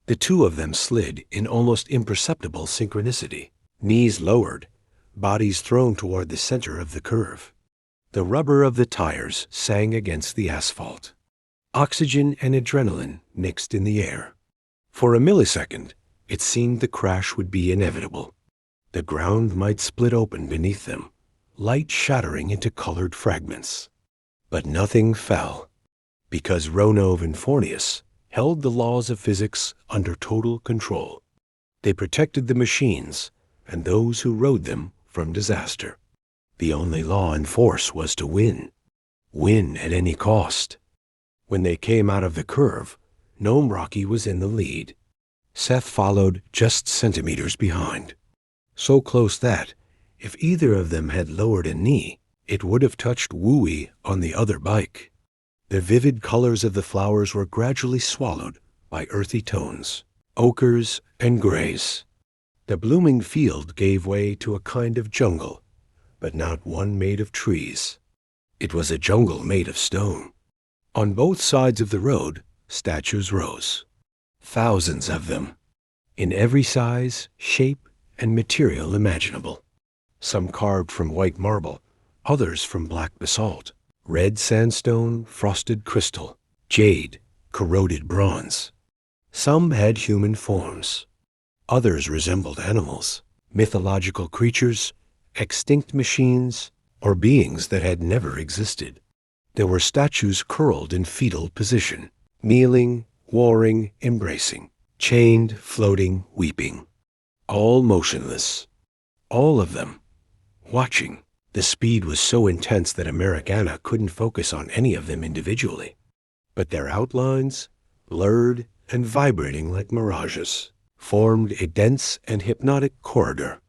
Speaker 1: The two of them slid in almost imperceptible synchronicity, knees lowered, bodies thrown toward the center of the curve. The rubber of the tires sang against the asphalt. Oxygen and adrenaline mixed in the air. For a millisecond, it seemed the crash would be inevitable. The ground might split open beneath them, light shattering into colored fragments. But nothing fell, because Ronov and Fornius held the laws of physics under total control. They protected the machines and those who rode them from disaster. The only law in force was to win. Win at any cost. When they came out of the curve, Gnome Rocky was in the lead. Seth followed just centimeters behind. So close that, if either of them had lowered a knee, it would have touched Wooey on the other bike. The vivid colors of the flowers were gradually swallowed by earthy tones, ochres and grays. The blooming field gave way to a kind of jungle, but not one made of trees. It was a jungle made of stone. On both sides of the road, statues rose. Thousands of them, in every size, shape, and material imaginable. Some carved from white marble, others from black basalt, red sandstone, frosted crystal, jade, corroded bronze. Some had human forms. Others resembled animals, mythological creatures, extinct machines, or beings that had never existed. There were statues curled in fetal position, kneeling, warring, embracing, chained, floating, weeping. All motionless. All of them, watching. The speed was so intense that Americana couldn't focus on any of them individually. But their outlines, blurred and vibrating like mirages, formed a dense and hypnotic corridor.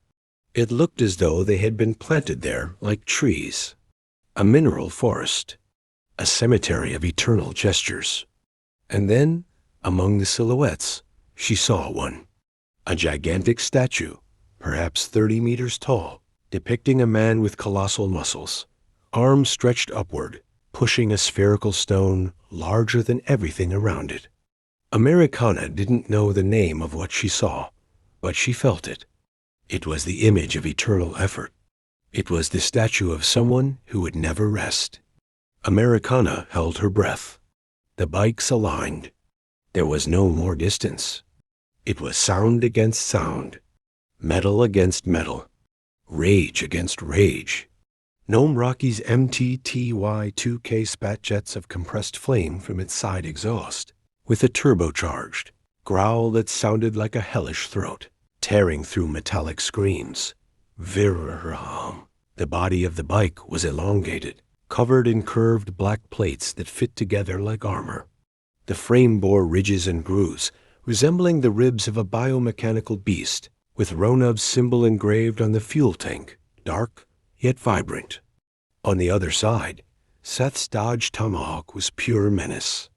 Speaker 1: It looked as though they had been planted there like trees, a mineral forest, a cemetery of eternal gestures. And then, among the silhouettes, she saw one, a gigantic statue, perhaps 30 meters tall, depicting a man with colossal muscles, arms stretched upward, pushing a spherical stone larger than everything around it. Americana didn't know the name of what she saw, but she felt it. It was the image of eternal effort. It was the statue of someone who would never rest. Americana held her breath. The bikes aligned. There was no more distance. It was sound against sound, metal against metal, rage against rage. Gnome Rocky's MTTY-2K spat jets of compressed flame from its side exhaust, with a turbocharged growl that sounded like a hellish throat, tearing through metallic screams. Virram. The body of the bike was elongated, covered in curved black plates that fit together like armor. The frame bore ridges and grooves, resembling the ribs of a biomechanical beast, with Ronav's symbol engraved on the fuel tank, dark yet vibrant. On the other side, Seth's Dodge Tomahawk was pure menace.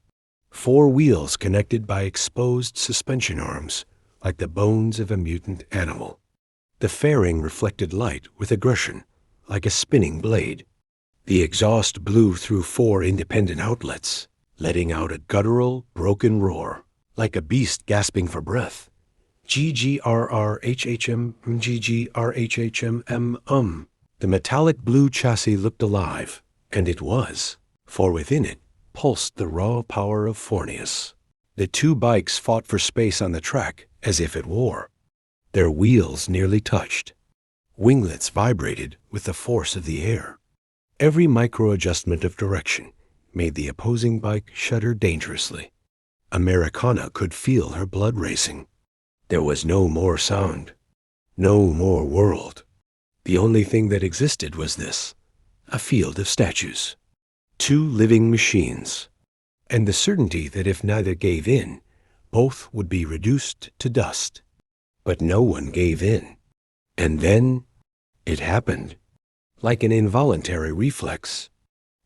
Speaker 1: 4 wheels connected by exposed suspension arms, like the bones of a mutant animal. The fairing reflected light with aggression, like a spinning blade. The exhaust blew through 4 independent outlets, letting out a guttural, broken roar, like a beast gasping for breath. GGRRHHM, GGRHHM. The metallic blue chassis looked alive, and it was, for within it pulsed the raw power of FOEDUS. The 2 bikes fought for space on the track as if at war. Their wheels nearly touched. Winglets vibrated with the force of the air. Every micro-adjustment of direction made the opposing bike shudder dangerously. Americana could feel her blood racing. There was no more sound, no more world. The only thing that existed was this, a field of statues, 2 living machines, and the certainty that if neither gave in, both would be reduced to dust. But no one gave in. And then it happened, like an involuntary reflex,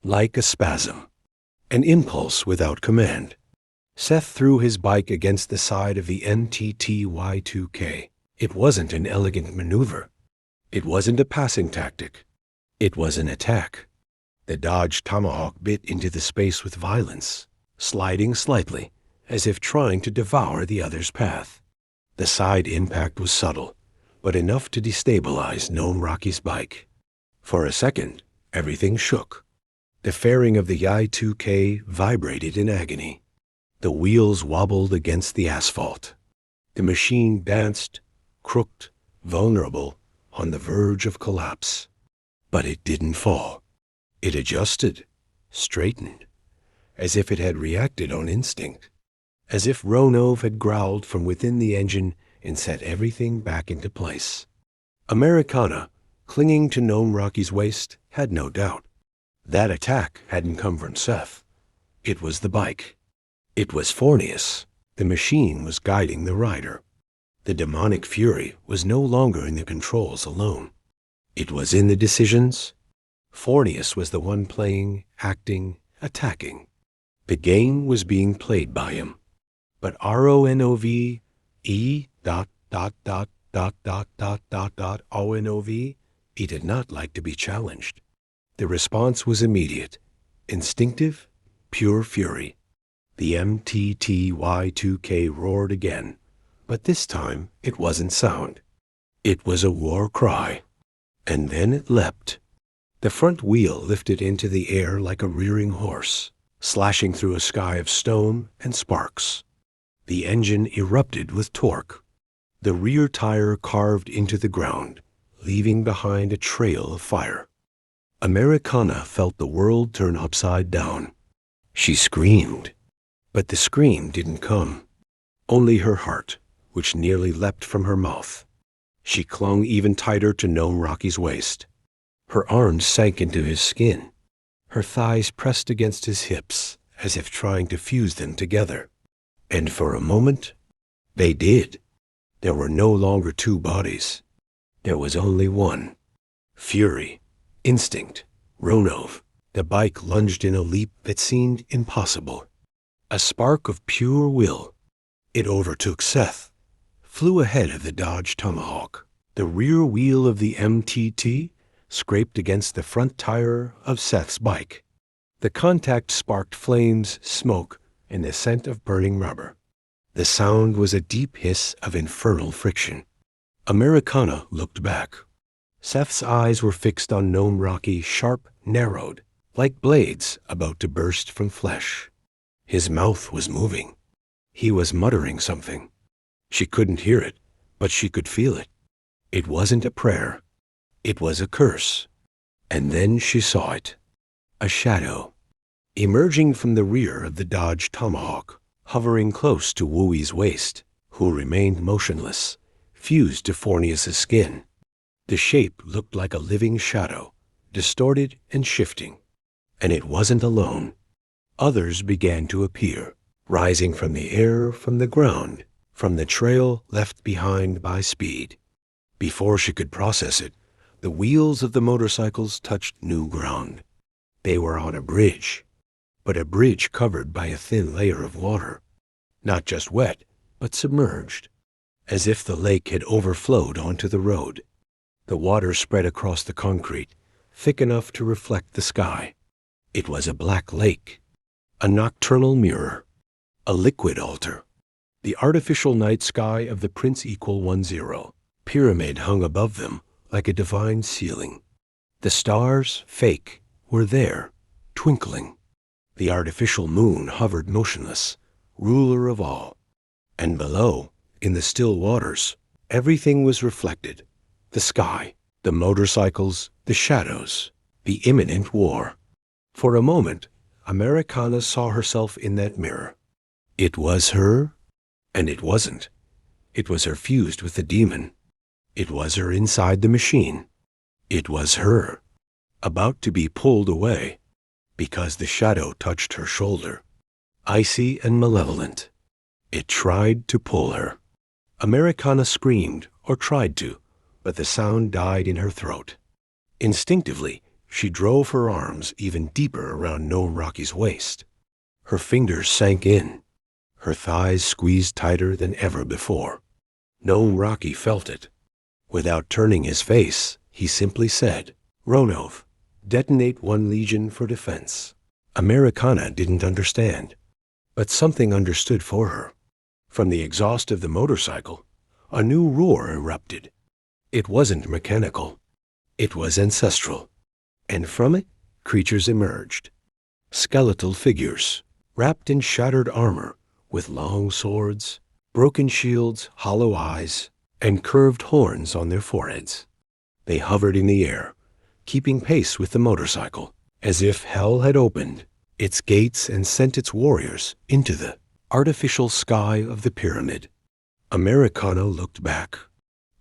Speaker 1: like a spasm, an impulse without command. Seth threw his bike against the side of the MTTY-2K. It wasn't an elegant maneuver. It wasn't a passing tactic. It was an attack. The Dodge Tomahawk bit into the space with violence, sliding slightly, as if trying to devour the other's path. The side impact was subtle, but enough to destabilize Gnome Rocky's bike. For a second, everything shook. The fairing of the I-2K vibrated in agony. The wheels wobbled against the asphalt. The machine danced, crooked, vulnerable, on the verge of collapse. But it didn't fall. It adjusted, straightened, as if it had reacted on instinct, as if Ronov had growled from within the engine and set everything back into place. Americana, clinging to Gnome Rocky's waist, had no doubt. That attack hadn't come from Seth. It was the bike. It was FOEDUS. The machine was guiding the rider. The demonic fury was no longer in the controls alone. It was in the decisions. FOEDUS was the one playing, acting, attacking. The game was being played by him. But RONOV, ONOV, he did not like to be challenged. The response was immediate, instinctive, pure fury. The MTTY-2K roared again, but this time it wasn't sound. It was a war cry. And then it leapt. The front wheel lifted into the air like a rearing horse, slashing through a sky of stone and sparks. The engine erupted with torque. The rear tire carved into the ground, leaving behind a trail of fire. Americana felt the world turn upside down. She screamed. But the scream didn't come. Only her heart, which nearly leapt from her mouth. She clung even tighter to Gnome Rocky's waist. Her arms sank into his skin. Her thighs pressed against his hips, as if trying to fuse them together. And for a moment, they did. There were no longer two bodies. There was only one. Fury, instinct, Ronov. The bike lunged in a leap that seemed impossible. A spark of pure will. It overtook Seth, flew ahead of the Dodge Tomahawk. The rear wheel of the MTT scraped against the front tire of Seth's bike. The contact sparked flames, smoke, and the scent of burning rubber. The sound was a deep hiss of infernal friction. Americana looked back. Seth's eyes were fixed on Gnome Rocky, sharp, narrowed, like blades about to burst from flesh. His mouth was moving. He was muttering something. She couldn't hear it, but she could feel it. It wasn't a prayer. It was a curse. And then she saw it. A shadow. Emerging from the rear of the Dodge Tomahawk, hovering close to Wooey's waist, who remained motionless, fused to Fornius's skin. The shape looked like a living shadow, distorted and shifting. And it wasn't alone. Others began to appear, rising from the air, from the ground, from the trail left behind by speed. Before she could process it, the wheels of the motorcycles touched new ground. They were on a bridge, but a bridge covered by a thin layer of water. Not just wet, but submerged, as if the lake had overflowed onto the road. The water spread across the concrete, thick enough to reflect the sky. It was a black lake, a nocturnal mirror, a liquid altar. The artificial night sky of the Prince Equal 10 pyramid hung above them like a divine ceiling. The stars, fake, were there, twinkling. The artificial moon hovered motionless, ruler of all. And below, in the still waters, everything was reflected. The sky, the motorcycles, the shadows, the imminent war. For a moment, Americana saw herself in that mirror. It was her, and it wasn't. It was her fused with the demon. It was her inside the machine. It was her, about to be pulled away, because the shadow touched her shoulder. Icy and malevolent. It tried to pull her. Americana screamed, or tried to, but the sound died in her throat. Instinctively, she drove her arms even deeper around Gnome Rocky's waist. Her fingers sank in. Her thighs squeezed tighter than ever before. Gnome Rocky felt it. Without turning his face, he simply said, "Ronov, detonate 1 Legion for defense." Americana didn't understand, but something understood for her. From the exhaust of the motorcycle, a new roar erupted. It wasn't mechanical. It was ancestral. And from it, creatures emerged. Skeletal figures, wrapped in shattered armor, with long swords, broken shields, hollow eyes, and curved horns on their foreheads. They hovered in the air, keeping pace with the motorcycle, as if hell had opened its gates and sent its warriors into the artificial sky of the pyramid. Americana looked back.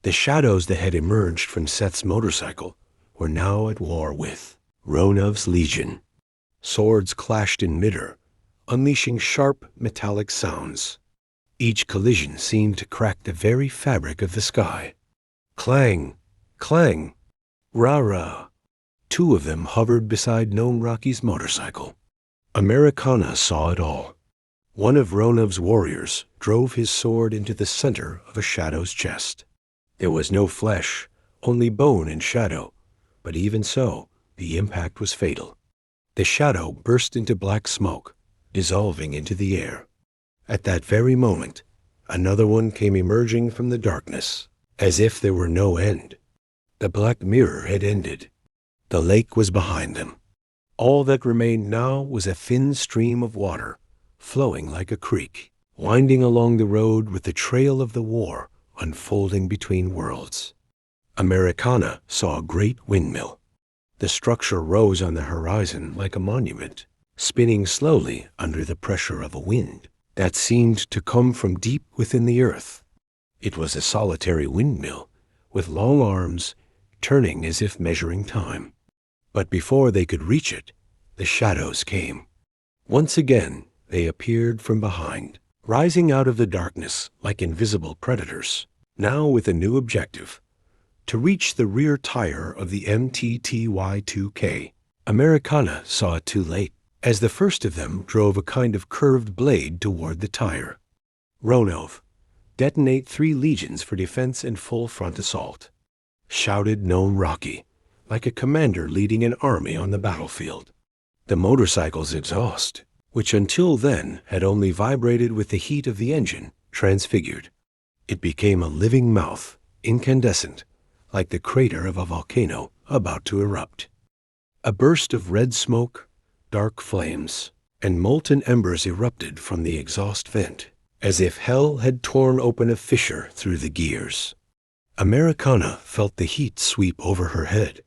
Speaker 1: The shadows that had emerged from Seth's motorcycle were now at war with Ronov's Legion. Swords clashed in midair, unleashing sharp, metallic sounds. Each collision seemed to crack the very fabric of the sky. Clang, clang, rah-rah. 2 of them hovered beside Gnome Rocky's motorcycle. Americana saw it all. One of Ronov's warriors drove his sword into the center of a shadow's chest. There was no flesh, only bone and shadow, but even so, the impact was fatal. The shadow burst into black smoke, dissolving into the air. At that very moment, another one came emerging from the darkness, as if there were no end. The black mirror had ended. The lake was behind them. All that remained now was a thin stream of water, flowing like a creek, winding along the road with the trail of the war unfolding between worlds. Americana saw a great windmill. The structure rose on the horizon like a monument, spinning slowly under the pressure of a wind that seemed to come from deep within the earth. It was a solitary windmill, with long arms, turning as if measuring time. But before they could reach it, the shadows came. Once again, they appeared from behind, rising out of the darkness like invisible predators, now with a new objective: to reach the rear tire of the MTTY-2K. Americana saw it too late, as the first of them drove a kind of curved blade toward the tire. "Ronov, detonate 3 legions for defense and full front assault," shouted Gnome Rocky, like a commander leading an army on the battlefield. The motorcycle's exhaust, which until then had only vibrated with the heat of the engine, transfigured. It became a living mouth, incandescent, like the crater of a volcano about to erupt. A burst of red smoke, dark flames, and molten embers erupted from the exhaust vent, as if hell had torn open a fissure through the gears. Americana felt the heat sweep over her head.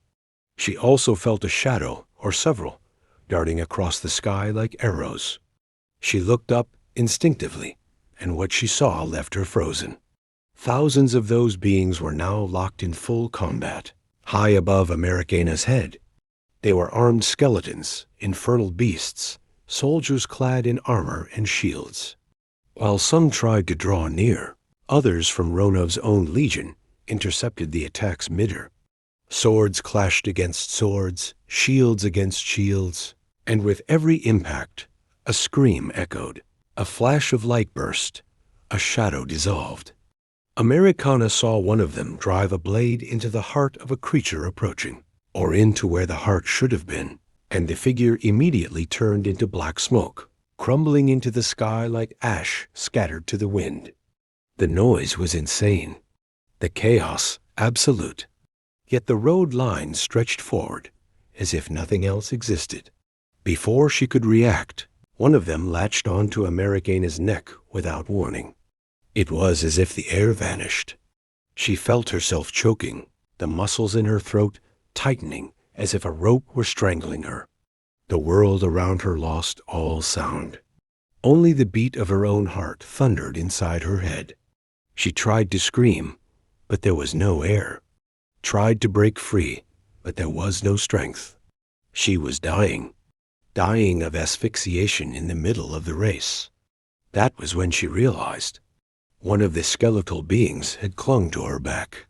Speaker 1: She also felt a shadow, or several, darting across the sky like arrows. She looked up instinctively, and what she saw left her frozen. Thousands of those beings were now locked in full combat, high above Americana's head. They were armed skeletons, infernal beasts, soldiers clad in armor and shields. While some tried to draw near, others from Ronov's own legion intercepted the attacks mid-air. Swords clashed against swords, shields against shields, and with every impact, a scream echoed, a flash of light burst, a shadow dissolved. Americana saw one of them drive a blade into the heart of a creature approaching, or into where the heart should have been, and the figure immediately turned into black smoke, crumbling into the sky like ash scattered to the wind. The noise was insane, the chaos absolute, yet the road line stretched forward as if nothing else existed. Before she could react, one of them latched onto Americana's neck without warning. It was as if the air vanished. She felt herself choking, the muscles in her throat tightening as if a rope were strangling her. The world around her lost all sound. Only the beat of her own heart thundered inside her head. She tried to scream, but there was no air. Tried to break free, but there was no strength. She was dying of asphyxiation in the middle of the race. That was when she realized one of the skeletal beings had clung to her back.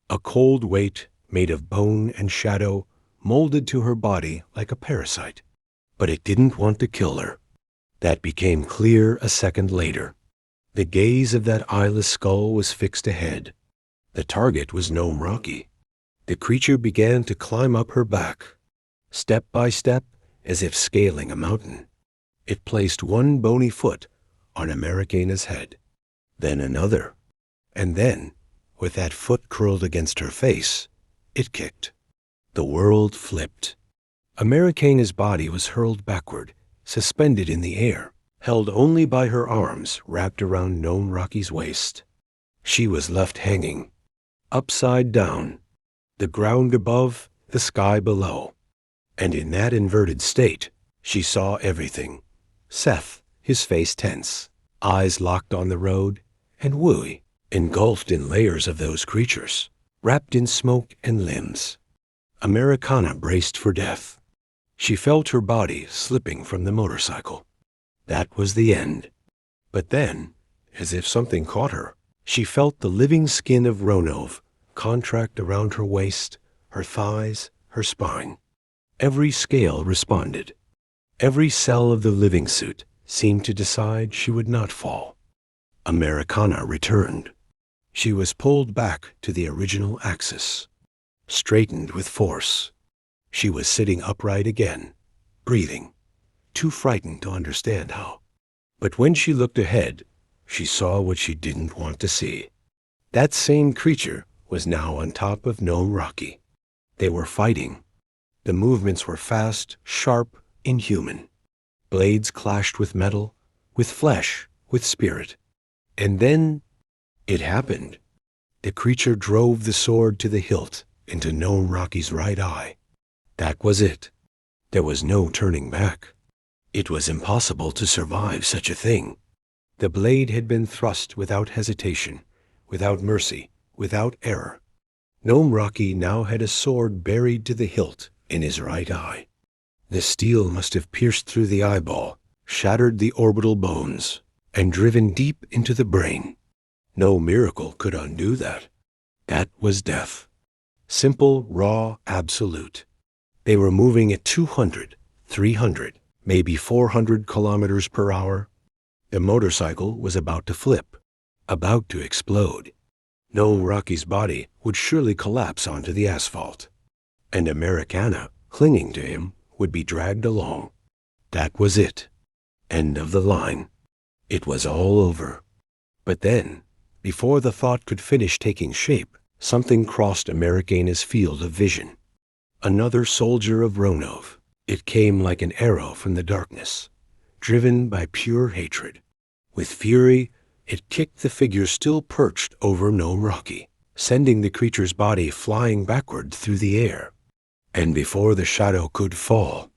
Speaker 1: A cold weight made of bone and shadow molded to her body like a parasite. But it didn't want to kill her. That became clear a second later. The gaze of that eyeless skull was fixed ahead. The target was Gnome Rocky. The creature began to climb up her back, step by step, as if scaling a mountain. It placed one bony foot on Americana's head, then another, and then, with that foot curled against her face, it kicked. The world flipped. Americana's body was hurled backward, suspended in the air, held only by her arms wrapped around Gnome Rocky's waist. She was left hanging, upside down, the ground above, the sky below. And in that inverted state, she saw everything. Seth, his face tense, eyes locked on the road, and Wooey, engulfed in layers of those creatures, wrapped in smoke and limbs. Americana braced for death. She felt her body slipping from the motorcycle. That was the end. But then, as if something caught her, she felt the living skin of Ronov contract around her waist, her thighs, her spine. Every scale responded. Every cell of the living suit seemed to decide she would not fall. Americana returned. She was pulled back to the original axis, straightened with force. She was sitting upright again, breathing, too frightened to understand how. But when she looked ahead, she saw what she didn't want to see. That same creature was now on top of Gnome Rocky. They were fighting. The movements were fast, sharp, inhuman. Blades clashed with metal, with flesh, with spirit. And then it happened. The creature drove the sword to the hilt into Gnome Rocky's right eye. That was it. There was no turning back. It was impossible to survive such a thing. The blade had been thrust without hesitation, without mercy, without error. Gnome Rocky now had a sword buried to the hilt in his right eye. The steel must have pierced through the eyeball, shattered the orbital bones, and driven deep into the brain. No miracle could undo that. That was death. Simple, raw, absolute. They were moving at 200, 300, maybe 400 kilometers per hour. The motorcycle was about to flip, about to explode. Noam Rocky's body would surely collapse onto the asphalt, and Americana, clinging to him, would be dragged along. That was it. End of the line. It was all over. But then, before the thought could finish taking shape, something crossed Americana's field of vision. Another soldier of Ronov. It came like an arrow from the darkness, driven by pure hatred. With fury, it kicked the figure still perched over Noam Rocky, sending the creature's body flying backward through the air. And before the shadow could fall,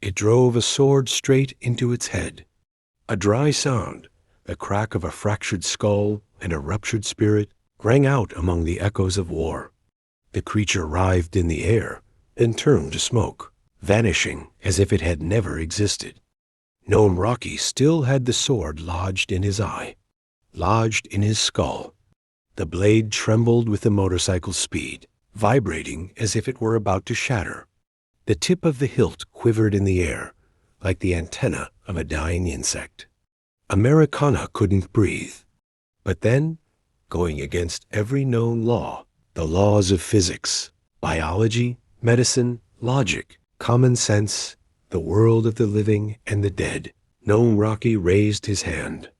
Speaker 1: it drove a sword straight into its head. A dry sound, the crack of a fractured skull and a ruptured spirit, rang out among the echoes of war. The creature writhed in the air, then turned to smoke, vanishing as if it had never existed. Noam Rocky still had the sword lodged in his eye, lodged in his skull. The blade trembled with the motorcycle's speed, vibrating as if it were about to shatter. The tip of the hilt quivered in the air, like the antenna of a dying insect. Americana couldn't breathe. But then, going against every known law, the laws of physics, biology, medicine, logic, common sense, the world of the living and the dead, Noam Rocky raised his hand.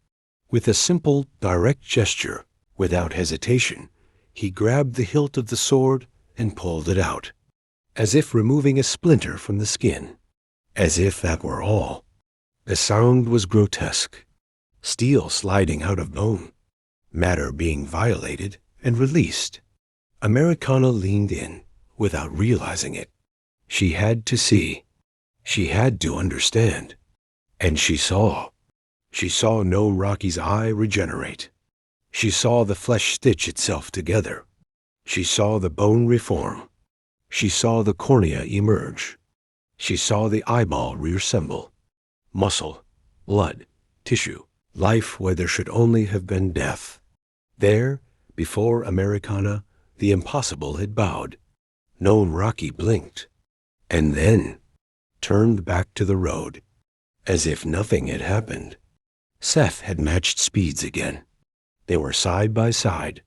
Speaker 1: With a simple, direct gesture, without hesitation, he grabbed the hilt of the sword and pulled it out, as if removing a splinter from the skin. As if that were all. The sound was grotesque. Steel sliding out of bone. Matter being violated and released. Americana leaned in, without realizing it. She had to see. She had to understand. And she saw. She saw Noam Rocky's eye regenerate. She saw the flesh stitch itself together. She saw the bone reform. She saw the cornea emerge. She saw the eyeball reassemble. Muscle, blood, tissue, life where there should only have been death. There, before Americana, the impossible had bowed. Noam Rocky blinked, and then turned back to the road, as if nothing had happened. Seth had matched speeds again. They were side by side,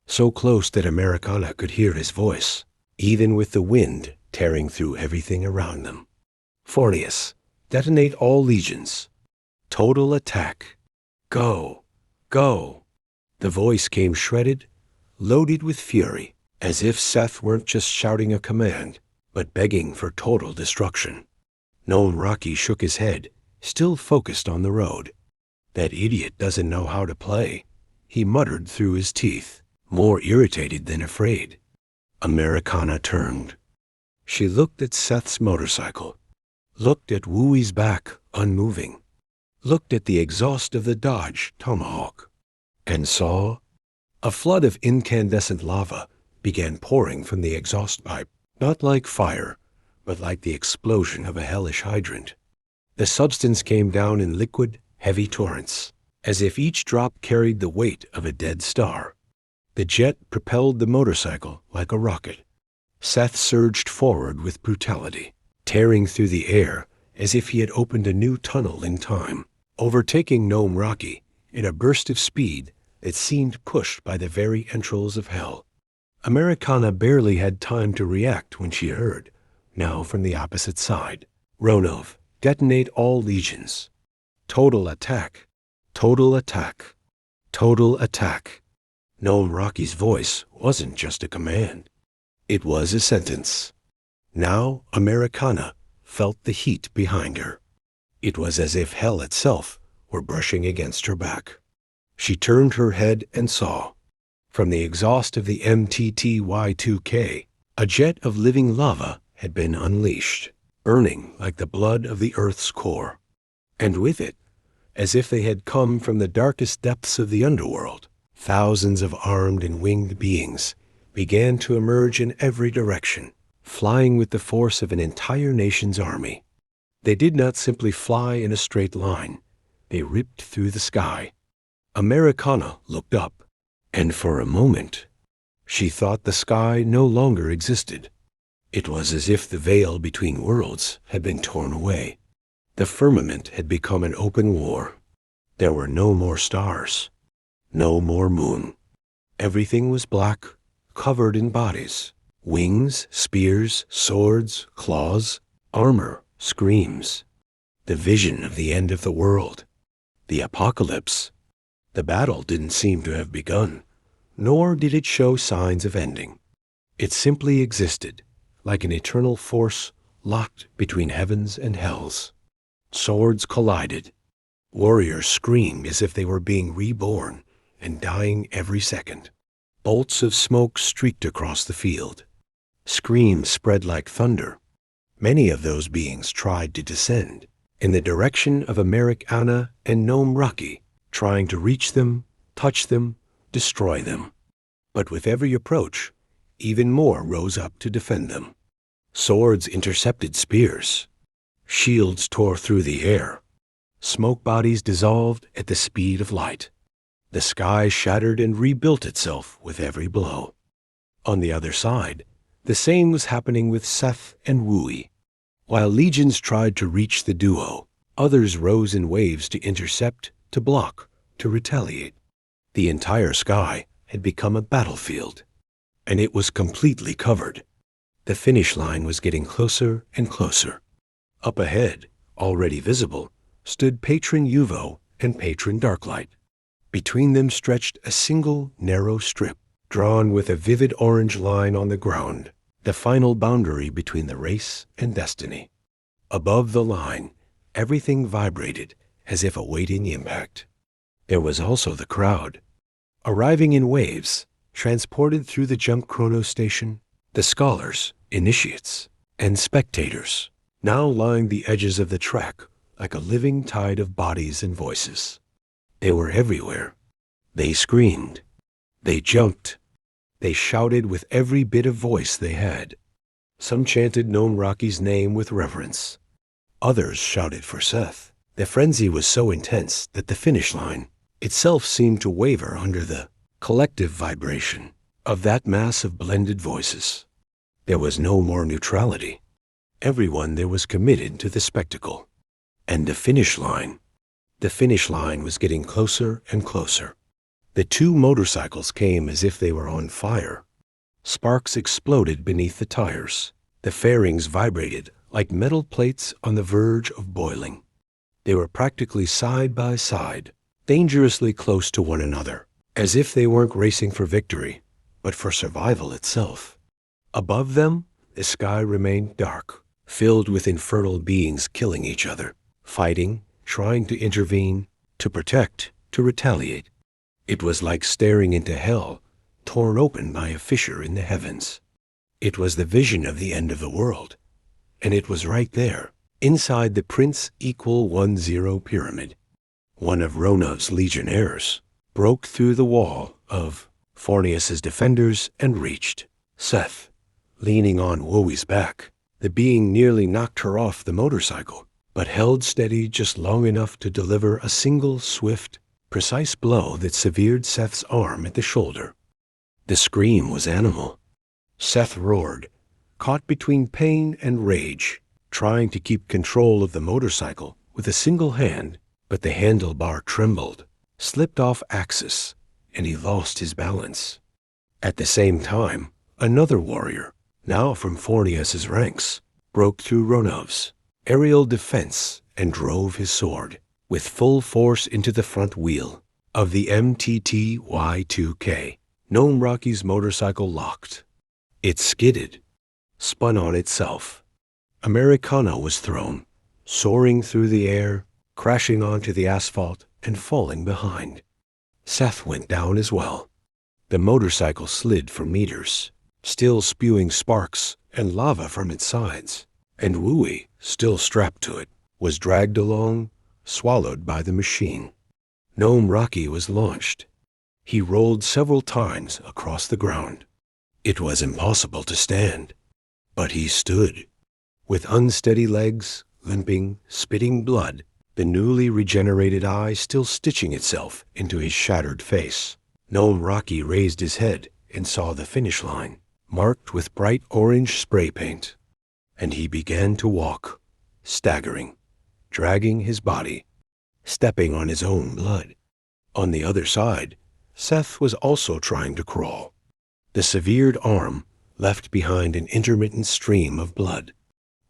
Speaker 1: so close that Americana could hear his voice, even with the wind tearing through everything around them. FOEDUS, detonate all legions. Total attack. Go, go. The voice came shredded, loaded with fury, as if Seth weren't just shouting a command, but begging for total destruction. Noam Rocky shook his head, still focused on the road. That idiot doesn't know how to play, he muttered through his teeth, more irritated than afraid. Americana turned. She looked at Seth's motorcycle, looked at Wooey's back, unmoving, looked at the exhaust of the Dodge Tomahawk, and saw a flood of incandescent lava began pouring from the exhaust pipe, not like fire, but like the explosion of a hellish hydrant. The substance came down in liquid, heavy torrents, as if each drop carried the weight of a dead star. The jet propelled the motorcycle like a rocket. Seth surged forward with brutality, tearing through the air as if he had opened a new tunnel in time, overtaking Noam Rocky in a burst of speed that seemed pushed by the very entrails of hell. Americana barely had time to react when she heard, now from the opposite side, Ronov, detonate all legions. Total attack. Total attack. Total attack. Noam Rocky's voice wasn't just a command. It was a sentence. Now Americana felt the heat behind her. It was as if hell itself were brushing against her back. She turned her head and saw, from the exhaust of the MTTY-2K, a jet of living lava had been unleashed, burning like the blood of the Earth's core. And with it, as if they had come from the darkest depths of the underworld, thousands of armed and winged beings began to emerge in every direction, flying with the force of an entire nation's army. They did not simply fly in a straight line. They ripped through the sky. Americana looked up, and for a moment, she thought the sky no longer existed. It was as if the veil between worlds had been torn away. The firmament had become an open war. There were no more stars, no more moon. Everything was black, covered in bodies, wings, spears, swords, claws, armor, screams. The vision of the end of the world, the apocalypse. The battle didn't seem to have begun, nor did it show signs of ending. It simply existed, like an eternal force locked between heavens and hells. Swords collided. Warriors screamed as if they were being reborn and dying every second. Bolts of smoke streaked across the field. Screams spread like thunder. Many of those beings tried to descend in the direction of Americana and Gnome Rocky, trying to reach them, touch them, destroy them. But with every approach, even more rose up to defend them. Swords intercepted spears. Shields tore through the air. Smoke bodies dissolved at the speed of light. The sky shattered and rebuilt itself with every blow. On the other side, the same was happening with Seth and Wooey. While legions tried to reach the duo, others rose in waves to intercept, to block, to retaliate. The entire sky had become a battlefield, and it was completely covered. The finish line was getting closer and closer. Up ahead, already visible, stood Patron Uvo and Patron Darklight. Between them stretched a single narrow strip, drawn with a vivid orange line on the ground, the final boundary between the race and destiny. Above the line, everything vibrated as if awaiting impact. There was also the crowd, arriving in waves, transported through the Jump Chrono Station, the scholars, initiates, and spectators, now lined the edges of the track like a living tide of bodies and voices. They were everywhere. They screamed. They jumped. They shouted with every bit of voice they had. Some chanted Gnome Rocky's name with reverence. Others shouted for Seth. The frenzy was so intense that the finish line itself seemed to waver under the collective vibration of that mass of blended voices. There was no more neutrality. Everyone there was committed to the spectacle. And the finish line was getting closer and closer. The two motorcycles came as if they were on fire. Sparks exploded beneath the tires. The fairings vibrated like metal plates on the verge of boiling. They were practically side by side, dangerously close to one another, as if they weren't racing for victory, but for survival itself. Above them, the sky remained dark, filled with infernal beings killing each other, fighting, trying to intervene, to protect, to retaliate. It was like staring into hell, torn open by a fissure in the heavens. It was the vision of the end of the world, and it was right there, inside the Prince Equal 1-0 pyramid. One of Ronav's legionnaires broke through the wall of Fornius's defenders and reached Seth, leaning on Wooey's back. The being nearly knocked her off the motorcycle, but held steady just long enough to deliver a single swift, precise blow that severed Seth's arm at the shoulder. The scream was animal. Seth roared, caught between pain and rage, trying to keep control of the motorcycle with a single hand, but the handlebar trembled, slipped off axis, and he lost his balance. At the same time, another warrior, now from Fornius's ranks, broke through Ronav's aerial defense and drove his sword with full force into the front wheel of the MTT Y2K. Gnome Rocky's motorcycle locked. It skidded, spun on itself. Americana was thrown, soaring through the air, crashing onto the asphalt and falling behind. Seth went down as well. The motorcycle slid for meters, still spewing sparks and lava from its sides, and Wooey, still strapped to it, was dragged along, swallowed by the machine. Gnome Rocky was launched. He rolled several times across the ground. It was impossible to stand. But he stood. With unsteady legs, limping, spitting blood, the newly regenerated eye still stitching itself into his shattered face. Gnome Rocky raised his head and saw the finish line, marked with bright orange spray paint. And he began to walk, staggering, dragging his body, stepping on his own blood. On the other side, Seth was also trying to crawl. The severed arm left behind an intermittent stream of blood.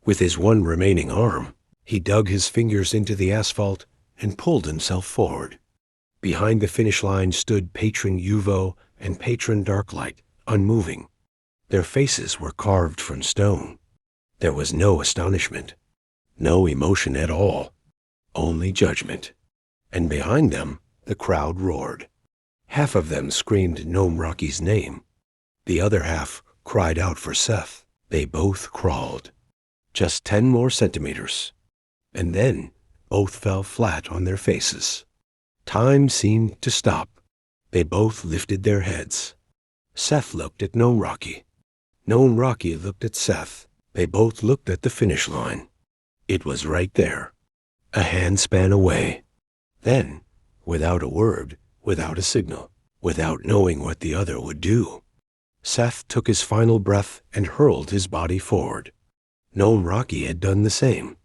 Speaker 1: With his one remaining arm, he dug his fingers into the asphalt and pulled himself forward. Behind the finish line stood Patron Yuvo and Patron Darklight, unmoving. Their faces were carved from stone. There was no astonishment, no emotion at all, only judgment. And behind them, the crowd roared. Half of them screamed Gnome Rocky's name. The other half cried out for Seth. They both crawled. Just 10 more centimeters. And then both fell flat on their faces. Time seemed to stop. They both lifted their heads. Seth looked at Gnome Rocky. Gnome Rocky looked at Seth. They both looked at the finish line. It was right there, a handspan away. Then, without a word, without a signal, without knowing what the other would do, Seth took his final breath and hurled his body forward. Gnome Rocky had done the same.